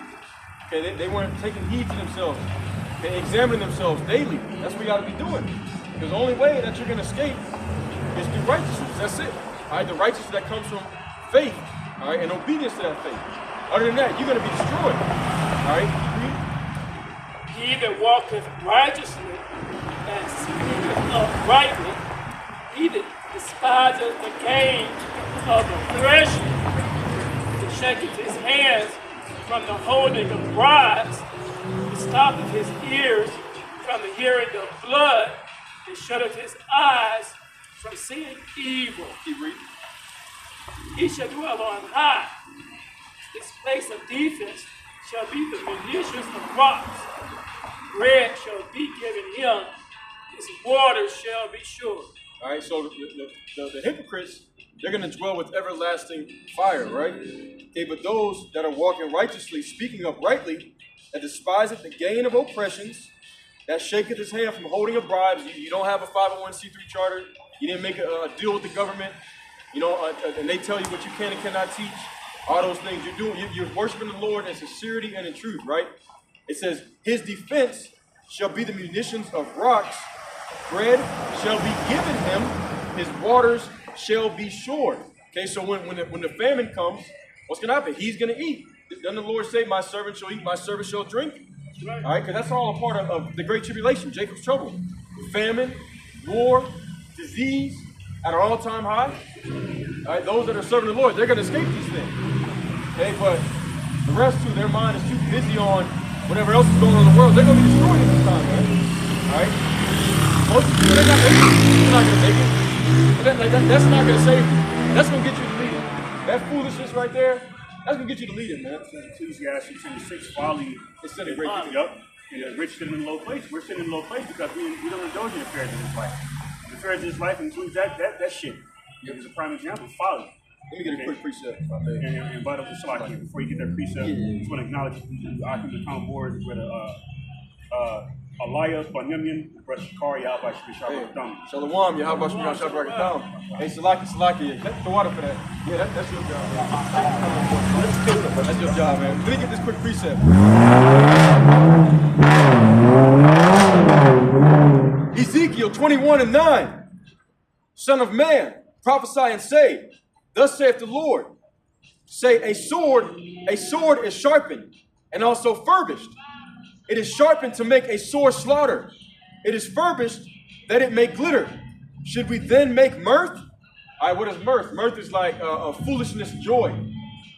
Okay, they weren't taking heed to themselves. And examine themselves daily. That's what we got to be doing. Because the only way that you're going to escape is through righteousness. That's it. All right, the righteousness that comes from faith. All right, and obedience to that faith. Other than that, you're going to be destroyed. All right, he that walketh righteously and speaketh uprightly, he that despiseth the gain of oppression, that shaketh his hands from the holding of bribes, stoppeth his ears from the hearing of blood, and shutteth his eyes from seeing evil. keep reading. He shall dwell on high. His place of defense shall be the munitions of rocks. Bread shall be given him. His waters shall be sure. All right, so the hypocrites, they're going to dwell with everlasting fire, right? Okay, but those that are walking righteously, speaking uprightly, that despiseth the gain of oppressions, that shaketh his hand from holding of bribes. You don't have a 501c3 charter. You didn't make a deal with the government. You know, and they tell you what you can and cannot teach. All those things you're doing. You're worshiping the Lord in sincerity and in truth, right? It says, his defense shall be the munitions of rocks. Bread shall be given him. His waters shall be sure. Okay, so when the famine comes, what's going to happen? He's going to eat. Doesn't the Lord say, my servant shall eat, my servant shall drink? Right. All right, because that's all a part of the great tribulation, Jacob's trouble. Famine, war, disease at an all-time high. All right, those that are serving the Lord, they're going to escape these things. Okay, but the rest too, their mind is too busy on whatever else is going on in the world. They're going to be destroyed at this time, man. All right? Most people, they're not going to make it. But that's not going to save you. That's going to get you to lead it. That foolishness right there, that's going to get you to lead it, man. Ecclesiastes 6 folly. It's sitting great. Yep. And the rich sitting in a low place. We're sitting in a low place because we don't indulge in affairs in this life. The affairs in this life includes that shit. It's a prime example of folly. Let me get a quick precept. And by the way, Salaki, before you get that precept, I just want to acknowledge I can become board with Aliyah Banyamian, Brother Shakari, Yahweh Shabbat Thumb. Shalom, Yahweh Shabbat Thumb. Hey, Salaki, the water for that. Yeah, that's your job, man. That's your job, man. Let me get this quick precept. Ezekiel 21:9. Son of man, prophesy and say, thus saith the Lord, say a sword is sharpened and also furbished. It is sharpened to make a sore slaughter. It is furbished that it may glitter. Should we then make mirth? All right, what is mirth? Mirth is like a foolishness joy.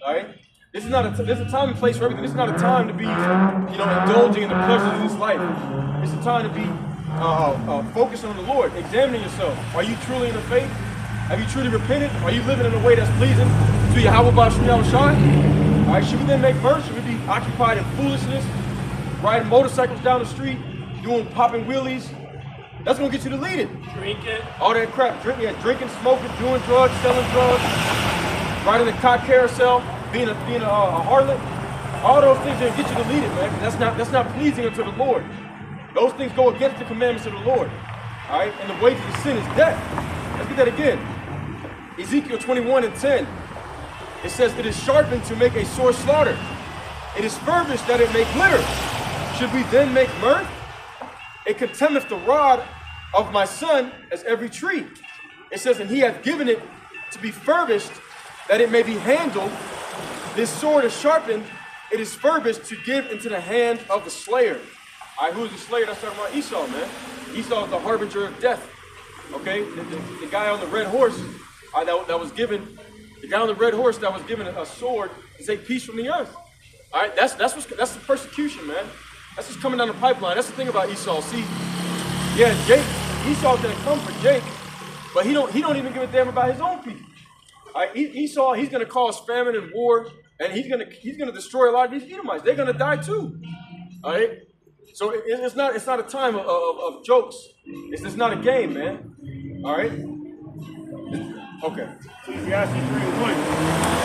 All right? This is not there's a time and place for everything. This is not a time to be, indulging in the pleasures of this life. It's a time to be focused on the Lord, examining yourself. Are you truly in the faith? Have you truly repented? Are you living in a way that's pleasing to Yahweh Ba'ashem Yahushua? All right, should we then make mirth? Should we be occupied in foolishness, riding motorcycles down the street, popping wheelies? That's gonna get you deleted. Drinking. All that crap, drinking, smoking, doing drugs, selling drugs, riding the cock carousel, being a harlot. All those things are gonna get you deleted, man. That's not pleasing unto the Lord. Those things go against the commandments of the Lord. All right, and the wages of sin is death. Let's get that again. Ezekiel 21:10. It says, "It is sharpened to make a sore slaughter. It is furbished that it may glitter. Should we then make mirth? It contemneth the rod of my son as every tree." It says, "And he hath given it to be furbished, that it may be handled. This sword is sharpened, it is furbished to give into the hand of the slayer." All right, who is the slayer? That's talking about Esau, man. Esau is the harbinger of death. Okay, the guy on the red horse that was given a sword to take peace from the earth. All right, that's the persecution, man. That's just coming down the pipeline. That's the thing about Esau. See, yeah, Esau's gonna come for Jake, but he don't even give a damn about his own people. All right, Esau, he's gonna cause famine and war, and he's gonna destroy a lot of these Edomites. They're gonna die too. All right, so it's not a time of jokes. It's not a game, man. All right. Okay. Ecclesiastes 3:1.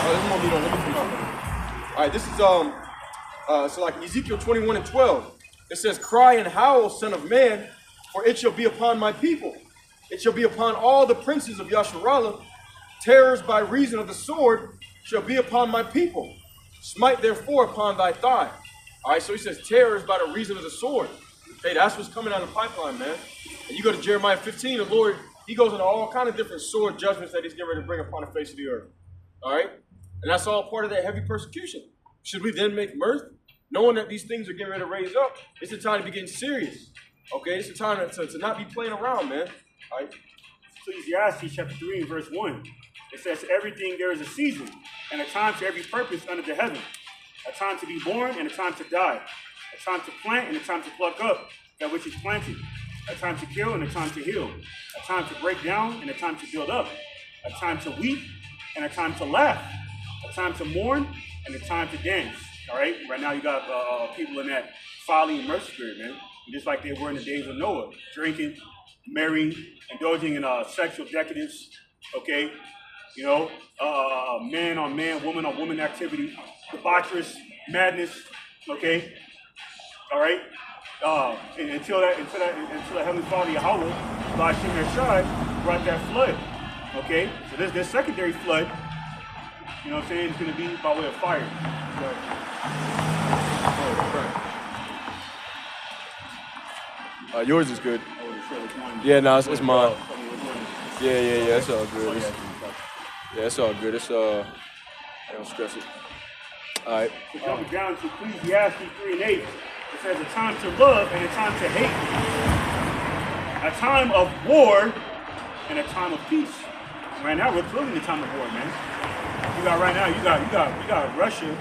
Let me finish. All right, this is so like Ezekiel 21:12. It says, "Cry and howl, son of man, for it shall be upon my people. It shall be upon all the princes of Yasharallah. Terrors by reason of the sword shall be upon my people. Smite therefore upon thy thigh." All right, so he says terrors by the reason of the sword. Hey, that's what's coming down the pipeline, man. And you go to Jeremiah 15, the Lord, he goes into all kind of different sword judgments that he's getting ready to bring upon the face of the earth. All right? And that's all part of that heavy persecution. Should we then make mirth? Knowing that these things are getting ready to raise up, it's a time to be getting serious. Okay? It's a time to not be playing around, man. All right? Ecclesiastes chapter 3 and verse 1. It says, "Everything there is a season, and a time to every purpose under the heaven. A time to be born and a time to die. A time to plant and a time to pluck up that which is planted. A time to kill and a time to heal. A time to break down and a time to build up. A time to weep and a time to laugh. A time to mourn and a time to dance." All right? Right now you got people in that folly and mirth spirit, man. Just like they were in the days of Noah. Drinking, marrying, indulging in sexual decadence. Okay? Man on man, woman on woman activity. Debaucherous, madness. Okay? All right? And until the Heavenly Father Yahweh, Ba'ashem Yahushua, brought that flood. Okay? So this secondary flood, you know what I'm saying, is going to be by way of fire. Right. Yours is good. Yeah, no, it's mine. Yeah, it's all good. It's all good. I don't stress it. All right. So jumping down to Ecclesiastes 3:8, it says a time to love and a time to hate, a time of war and a time of peace. Right now, we're clearly in a time of war, man. You got Russia,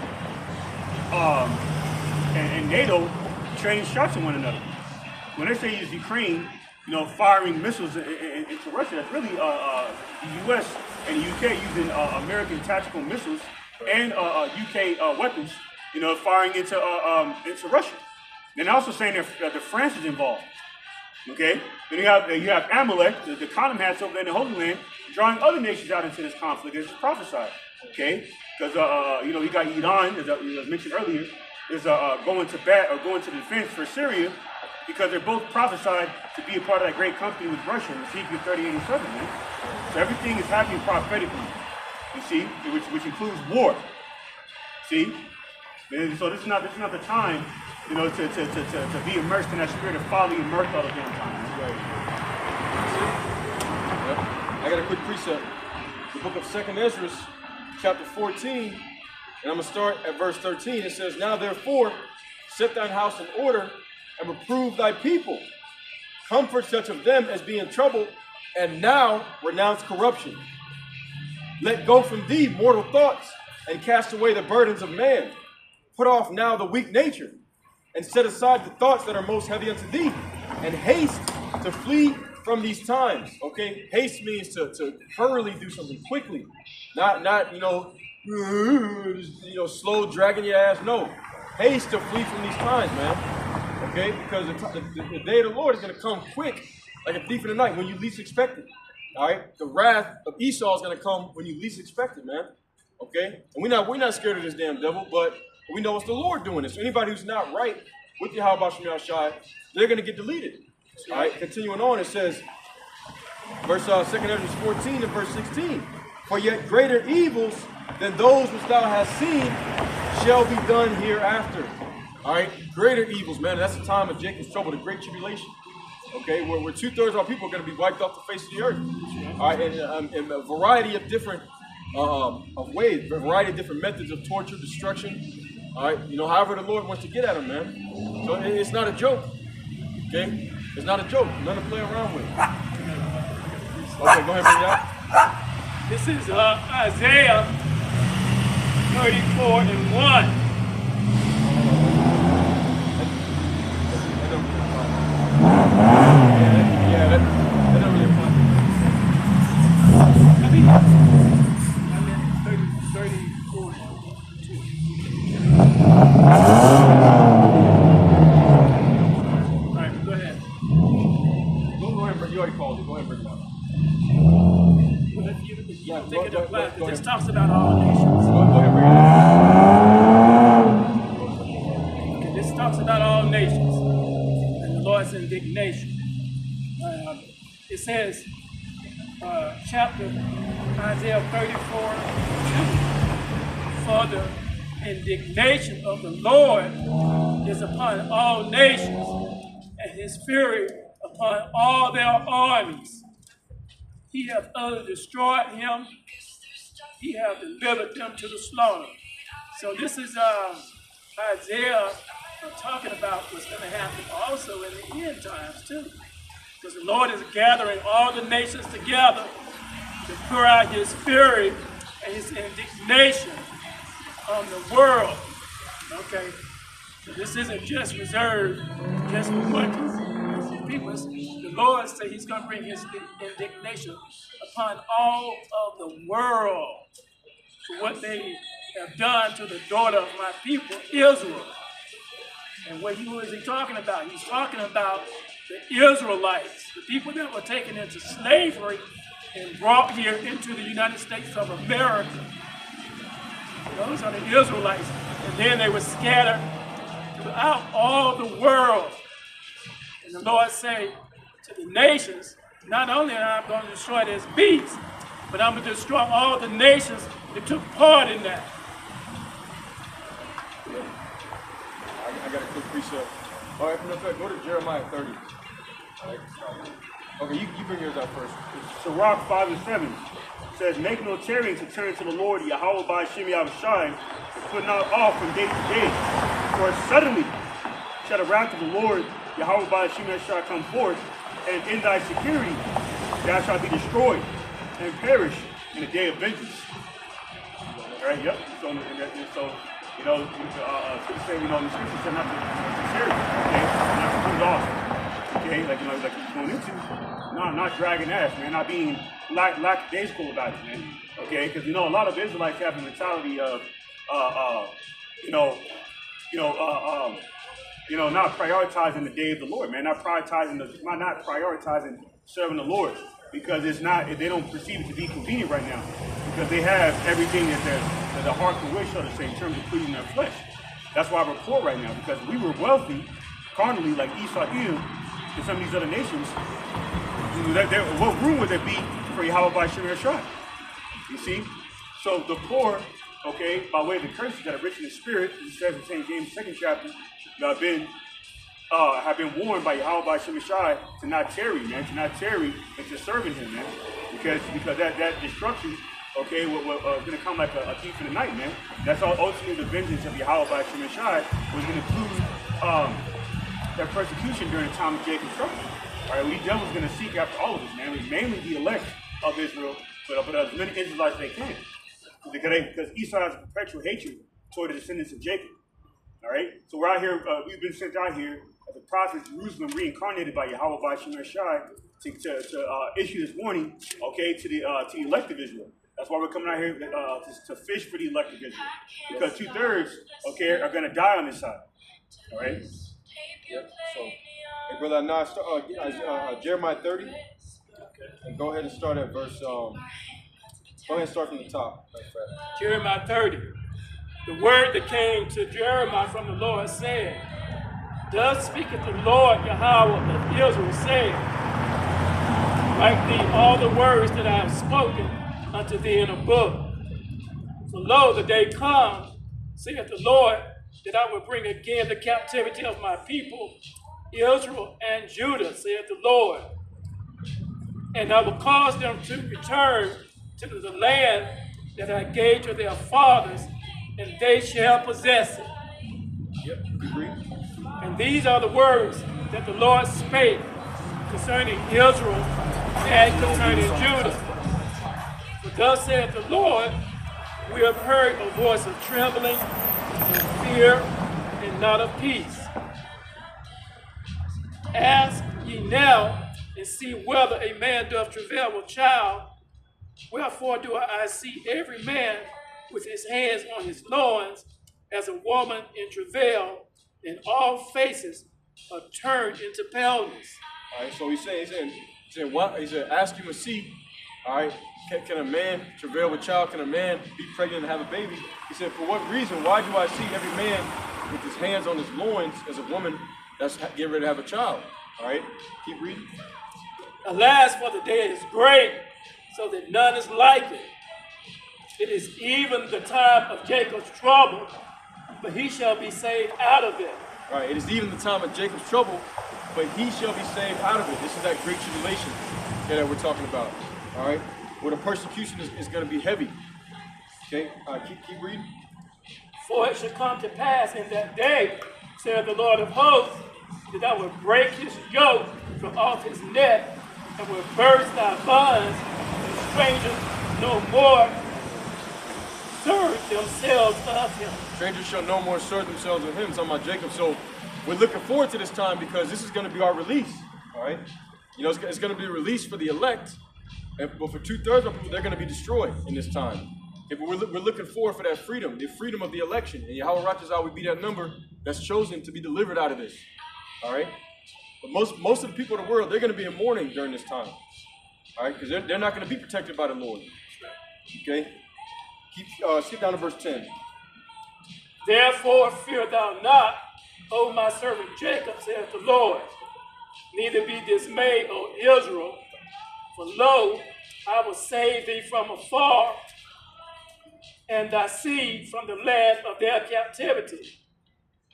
and NATO trading shots at one another. When they say use Ukraine, firing missiles into Russia, that's really the U.S. and the U.K. using American tactical missiles and UK weapons, firing into Russia. They're also saying that France is involved. Okay, then you have Amalek, the condom hats over there in the Holy Land, drawing other nations out into this conflict as prophesied. Okay, because you got Iran, as I mentioned earlier, is going to the defense for Syria, because they're both prophesied to be a part of that great company with Russia in Ezekiel 38:7. Man. So everything is happening prophetically. You see, which includes war. See, and so this is not the time, to be immersed in that spirit of folly and mirth all the damn time. Right. I got a quick precept. The book of 2nd Ezra, chapter 14, and I'm gonna start at verse 13. It says, "Now therefore, set thine house in order, and reprove thy people. Comfort such of them as be in trouble, and now renounce corruption. Let go from thee mortal thoughts, and cast away the burdens of man. Put off now the weak nature, and set aside the thoughts that are most heavy unto thee, and haste to flee from these times. Okay, haste means to hurriedly do something quickly, not slow dragging your ass. No, haste to flee from these times, man. Okay, because the day of the Lord is going to come quick, like a thief in the night, when you least expect it. All right, the wrath of Esau is going to come when you least expect it, man. Okay, and we're not scared of this damn devil, but we know it's the Lord doing this. So anybody who's not right with Yahweh Shem Yahshai, they're going to get deleted. All right, continuing on, it says, verse 2 Ezra 14 and verse 16, for yet greater evils than those which thou hast seen shall be done hereafter. All right, greater evils, man. That's the time of Jacob's trouble, the great tribulation. Okay, where 2/3 of our people are going to be wiped off the face of the earth. All right, and a variety of different of ways, a variety of different methods of torture, destruction. All right, however the Lord wants to get at them, man. So it's not a joke. Okay, it's not a joke. Nothing to play around with. Okay, go ahead and bring it out. This is Isaiah 34 and 1. Yeah, that don't really apply. I meant 34 and 2. All right, go ahead. Go ahead, you already called it. Go ahead and bring it out. Well, if you think it applies, because this talks about all nations. Go ahead and bring it out. Okay, this talks about all nations and the Lord's indignation. It says, chapter Isaiah 34, 2, for the indignation of the Lord is upon all nations, and his fury upon all their armies. He hath utterly destroyed him. He hath delivered them to the slaughter. So this is Isaiah talking about what's going to happen also in the end times too. Because the Lord is gathering all the nations together to pour out his fury and his indignation on the world. Okay? So this isn't just reserved just for one people. The Lord said he's going to bring his indignation upon all of the world for what they have done to the daughter of my people, Israel. And what was he talking about? He's talking about the Israelites, the people that were taken into slavery and brought here into the United States of America. Those are the Israelites. And then they were scattered throughout all the world. And the Lord said to the nations, not only am I going to destroy this beast, but I'm going to destroy all the nations that took part in that. I got a quick precept. All right, go to Jeremiah 30. All right. Okay, you bring yours out first. Sirach 5 and 7 says, make no tarrying to turn to the Lord, Yahweh by Shem Yahshai, and put not off from day to day. For suddenly shall the wrath of the Lord, Yahweh by Shem Yahshai, come forth, and in thy security thou shalt be destroyed and perish in the day of vengeance. All right, yep. So the scripture said, the scripture said not to serious, okay? Not to put it off. Okay, like you're going into, not dragging ass, man, not being lackadaisical about it, man. Okay, because a lot of Israelites have the mentality of, not prioritizing the day of the Lord, man, not prioritizing serving the Lord, because they don't perceive it to be convenient right now, because they have everything that the heart can wish, so to say, in terms of pleasing their flesh. That's why we're poor right now, because we were wealthy, carnally, like Esau, Edom, in some of these other nations. What room would there be for Yahweh by Shem Yahshai? You see? So the poor, okay, by way of the curses that are rich in the spirit, it says in St. James 2nd chapter, that have been warned by Yahweh by Shem Yahshai to not tarry, man, to not tarry into serving him, man. Because that destruction, okay, was going to come like a thief in the night, man. That's all ultimately the vengeance of Yahweh by Shem Yahshai was going to include their persecution during the time of Jacob's trouble. All right, we devil's going to seek after all of us, man. Mainly the elect of Israel, but as many Israelites as they can. because Esau has a perpetual hatred toward the descendants of Jacob. All right, so we're out here. We've been sent out here as a prophet of Jerusalem, reincarnated by Yahweh by Shem Shai, to issue this warning, okay, to the elect of Israel. That's why we're coming out here to fish for the elect of Israel, because 2/3, okay, are going to die on this side. All right. Yep. So, hey, brother, now start Jeremiah 30, and go ahead and start at verse. Go ahead and start from the top. Jeremiah 30. The word that came to Jeremiah from the Lord said, "Thus speaketh the Lord Yahweh of Israel, saying, Write thee all the words that I have spoken unto thee in a book. For lo, the day comes, saith the Lord, that I will bring again the captivity of my people, Israel and Judah, saith the Lord. And I will cause them to return to the land that I gave to their fathers, and they shall possess it." Yep, agree. And these are the words that the Lord spake concerning Israel and concerning Judah. For thus saith the Lord, we have heard a voice of trembling, of fear, and not of peace. Ask ye now, and see whether a man doth travail with child. Wherefore do I see every man with his hands on his loins, as a woman in travail, and all faces are turned into paleness. All right, so he's saying what? He said, ask him and see. All right, can a man travail with child? Can a man be pregnant and have a baby? He said, for what reason? Why do I see every man with his hands on his loins as a woman that's getting ready to have a child? All right, keep reading. Alas, for the day is great, so that none is like it. It is even the time of Jacob's trouble, but he shall be saved out of it. All right, it is even the time of Jacob's trouble, but he shall be saved out of it. This is that great tribulation that we're talking about. All right, where the persecution is going to be heavy. Okay, keep reading. For it shall come to pass in that day, saith the Lord of hosts, that I will break his yoke from off his neck, and will burst thy bonds, and strangers no more serve themselves of him. Strangers shall no more serve themselves of him. Talking about Jacob. So we're looking forward to this time because this is going to be our release. All right, you know, it's going to be a release for the elect, but for 2/3 of people, they're going to be destroyed in this time. Okay, but we're looking forward for that freedom, the freedom of the election, and Yahweh Ratchazah would be that number that's chosen to be delivered out of this. All right, but most of the people of the world, they're going to be in mourning during this time. All right, because they're not going to be protected by the Lord. Okay, skip down to verse 10. Therefore fear thou not, O my servant Jacob, saith the Lord, neither be dismayed, O Israel, for lo, I will save thee from afar, and thy seed from the land of their captivity.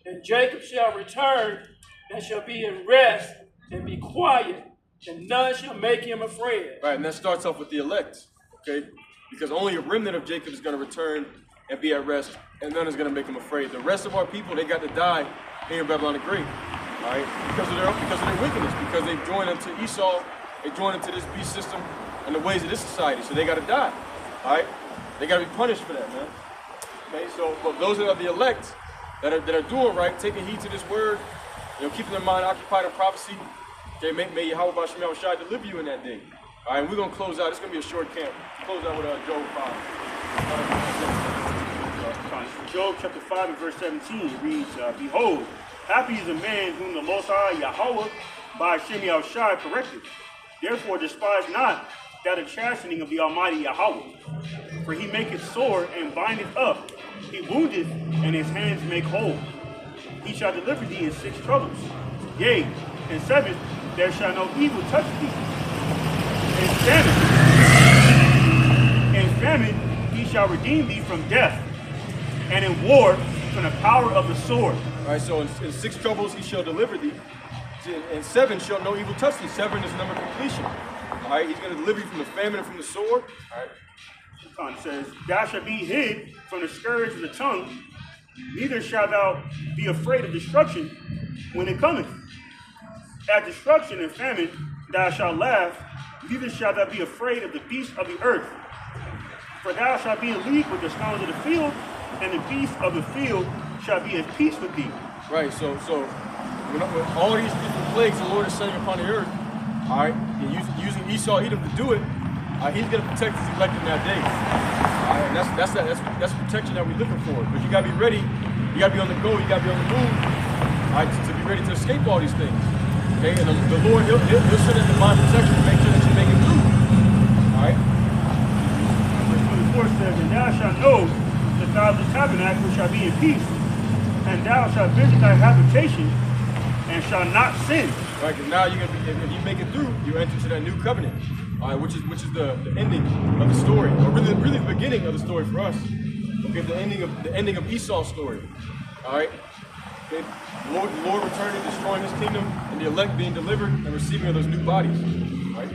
And Jacob shall return, and shall be in rest, and be quiet, and none shall make him afraid. Right, and that starts off with the elect, okay? Because only a remnant of Jacob is going to return and be at rest, and none is going to make him afraid. The rest of our people, they got to die here in Babylon the Great, all right? Because of their wickedness, because they've joined into Esau, they joined into this beast system and the ways of this society, so they got to die, all right? They got to be punished for that, man. Okay, so but those that are the elect, that are doing right, taking heed to this word, you know, keeping their mind occupied in prophecy, okay, may Yahweh B'Shem Shai deliver you in that day. All right, we're going to close out. It's going to be a short camp. Close out with Job 5. Job chapter 5 and verse 17 reads, Behold, happy is the man whom the Most High Yahweh by Shem Shai corrected. Therefore despise not that of chastening of the Almighty Yahweh. For he maketh sore and bindeth up. He woundeth, and his hands make whole. He shall deliver thee in 6 troubles. Yea, in 7 there shall no evil touch thee. In famine he shall redeem thee from death, and in war from the power of the sword. All right, so in 6 troubles he shall deliver thee. In 7 shall no evil touch thee. 7 is the number of completion. All right, he's going to deliver you from the famine and from the sword. All right. It says, Thou shalt be hid from the scourge of the tongue, neither shalt thou be afraid of destruction when it cometh. At destruction and famine thou shalt laugh, neither shalt thou be afraid of the beasts of the earth. For thou shalt be in league with the stones of the field, and the beasts of the field shall be at peace with thee. Right, so when all these different plagues the Lord is sending upon the earth, all right, and using Esau, Edom to do it, he's going to protect his elect in that day. All right, and that's protection that we're looking for. But you got to be ready. You got to be on the go. You got to be on the move. All right, to be ready to escape all these things. Okay, and the Lord, he'll send in divine protection to make sure that you make it through. All right. Verse 24 says, and thou shalt know that thou the tabernacle shall be in peace, and thou shalt visit thy habitation, and shall not sin. Right, because now you're gonna be, if you make it through, you enter into that new covenant. All right, which is the ending of the story, or really the beginning of the story for us. Okay, the ending of Esau's story. All right, okay, the Lord returning, destroying His kingdom, and the elect being delivered and receiving of those new bodies. All right.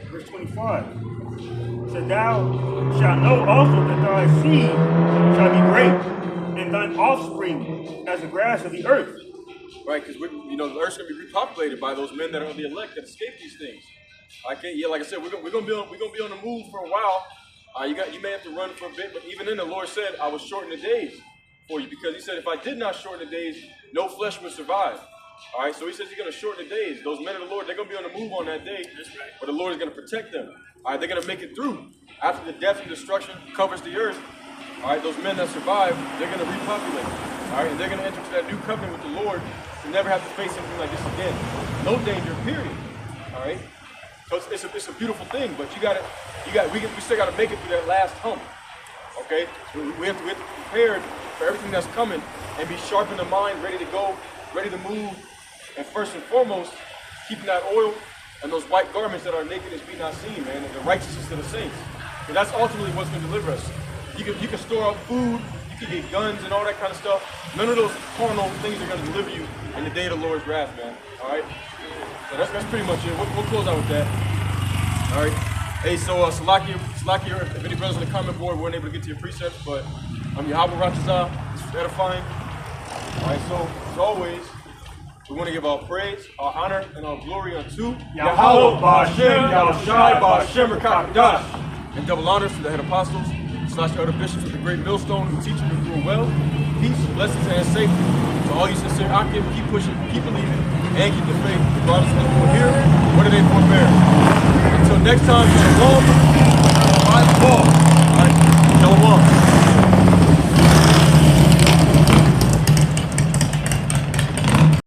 Verse 25. So thou shalt know also that thy seed shall be great, and thine offspring as the grass of the earth. Right, because the earth's gonna be repopulated by those men that are the elect that escape these things. Okay, yeah, like I said, we're gonna be on the move for a while. You may have to run for a bit, but even then, the Lord said, "I will shorten the days for you," because He said, "If I did not shorten the days, no flesh would survive." All right, so He says He's gonna shorten the days. Those men of the Lord, they're gonna be on the move on that day. That's right. But the Lord is gonna protect them. All right, they're gonna make it through after the death and destruction covers the earth. All right, those men that survive, they're gonna repopulate. All right, and they're gonna enter into that new covenant with the Lord to never have to face anything like this again. No danger, period. All right. So it's a beautiful thing, but we still gotta make it through that last hump. Okay? So we have to be prepared for everything that's coming and be sharp in the mind, ready to go, ready to move, and first and foremost, keeping that oil and those white garments that are naked as be not seen, man, and the righteousness of the saints. And that's ultimately what's gonna deliver us. You can store up food, you can get guns and all that kind of stuff. None of those carnal things are gonna deliver you in the day of the Lord's wrath, man. All right? So that's pretty much it. We'll close out with that. All right. Hey, so Salakia, if any brothers on the comment board weren't able to get to your precepts, but Yahweh Ratazah, this was edifying. All right, so as always, we want to give our praise, our honor, and our glory unto Yahweh, Ba'ashem, Yahushai, Ba'ashem, Rekakadash, and double honors to the head apostles / elder bishops of the great millstone who teach and rule well. Peace, blessings, and safety. To all you sincere Akim, keep pushing, keep believing, and keep the faith, regardless of whether we're here, whether they forbear. Until next time, shalom, by the ball. All right, shalom.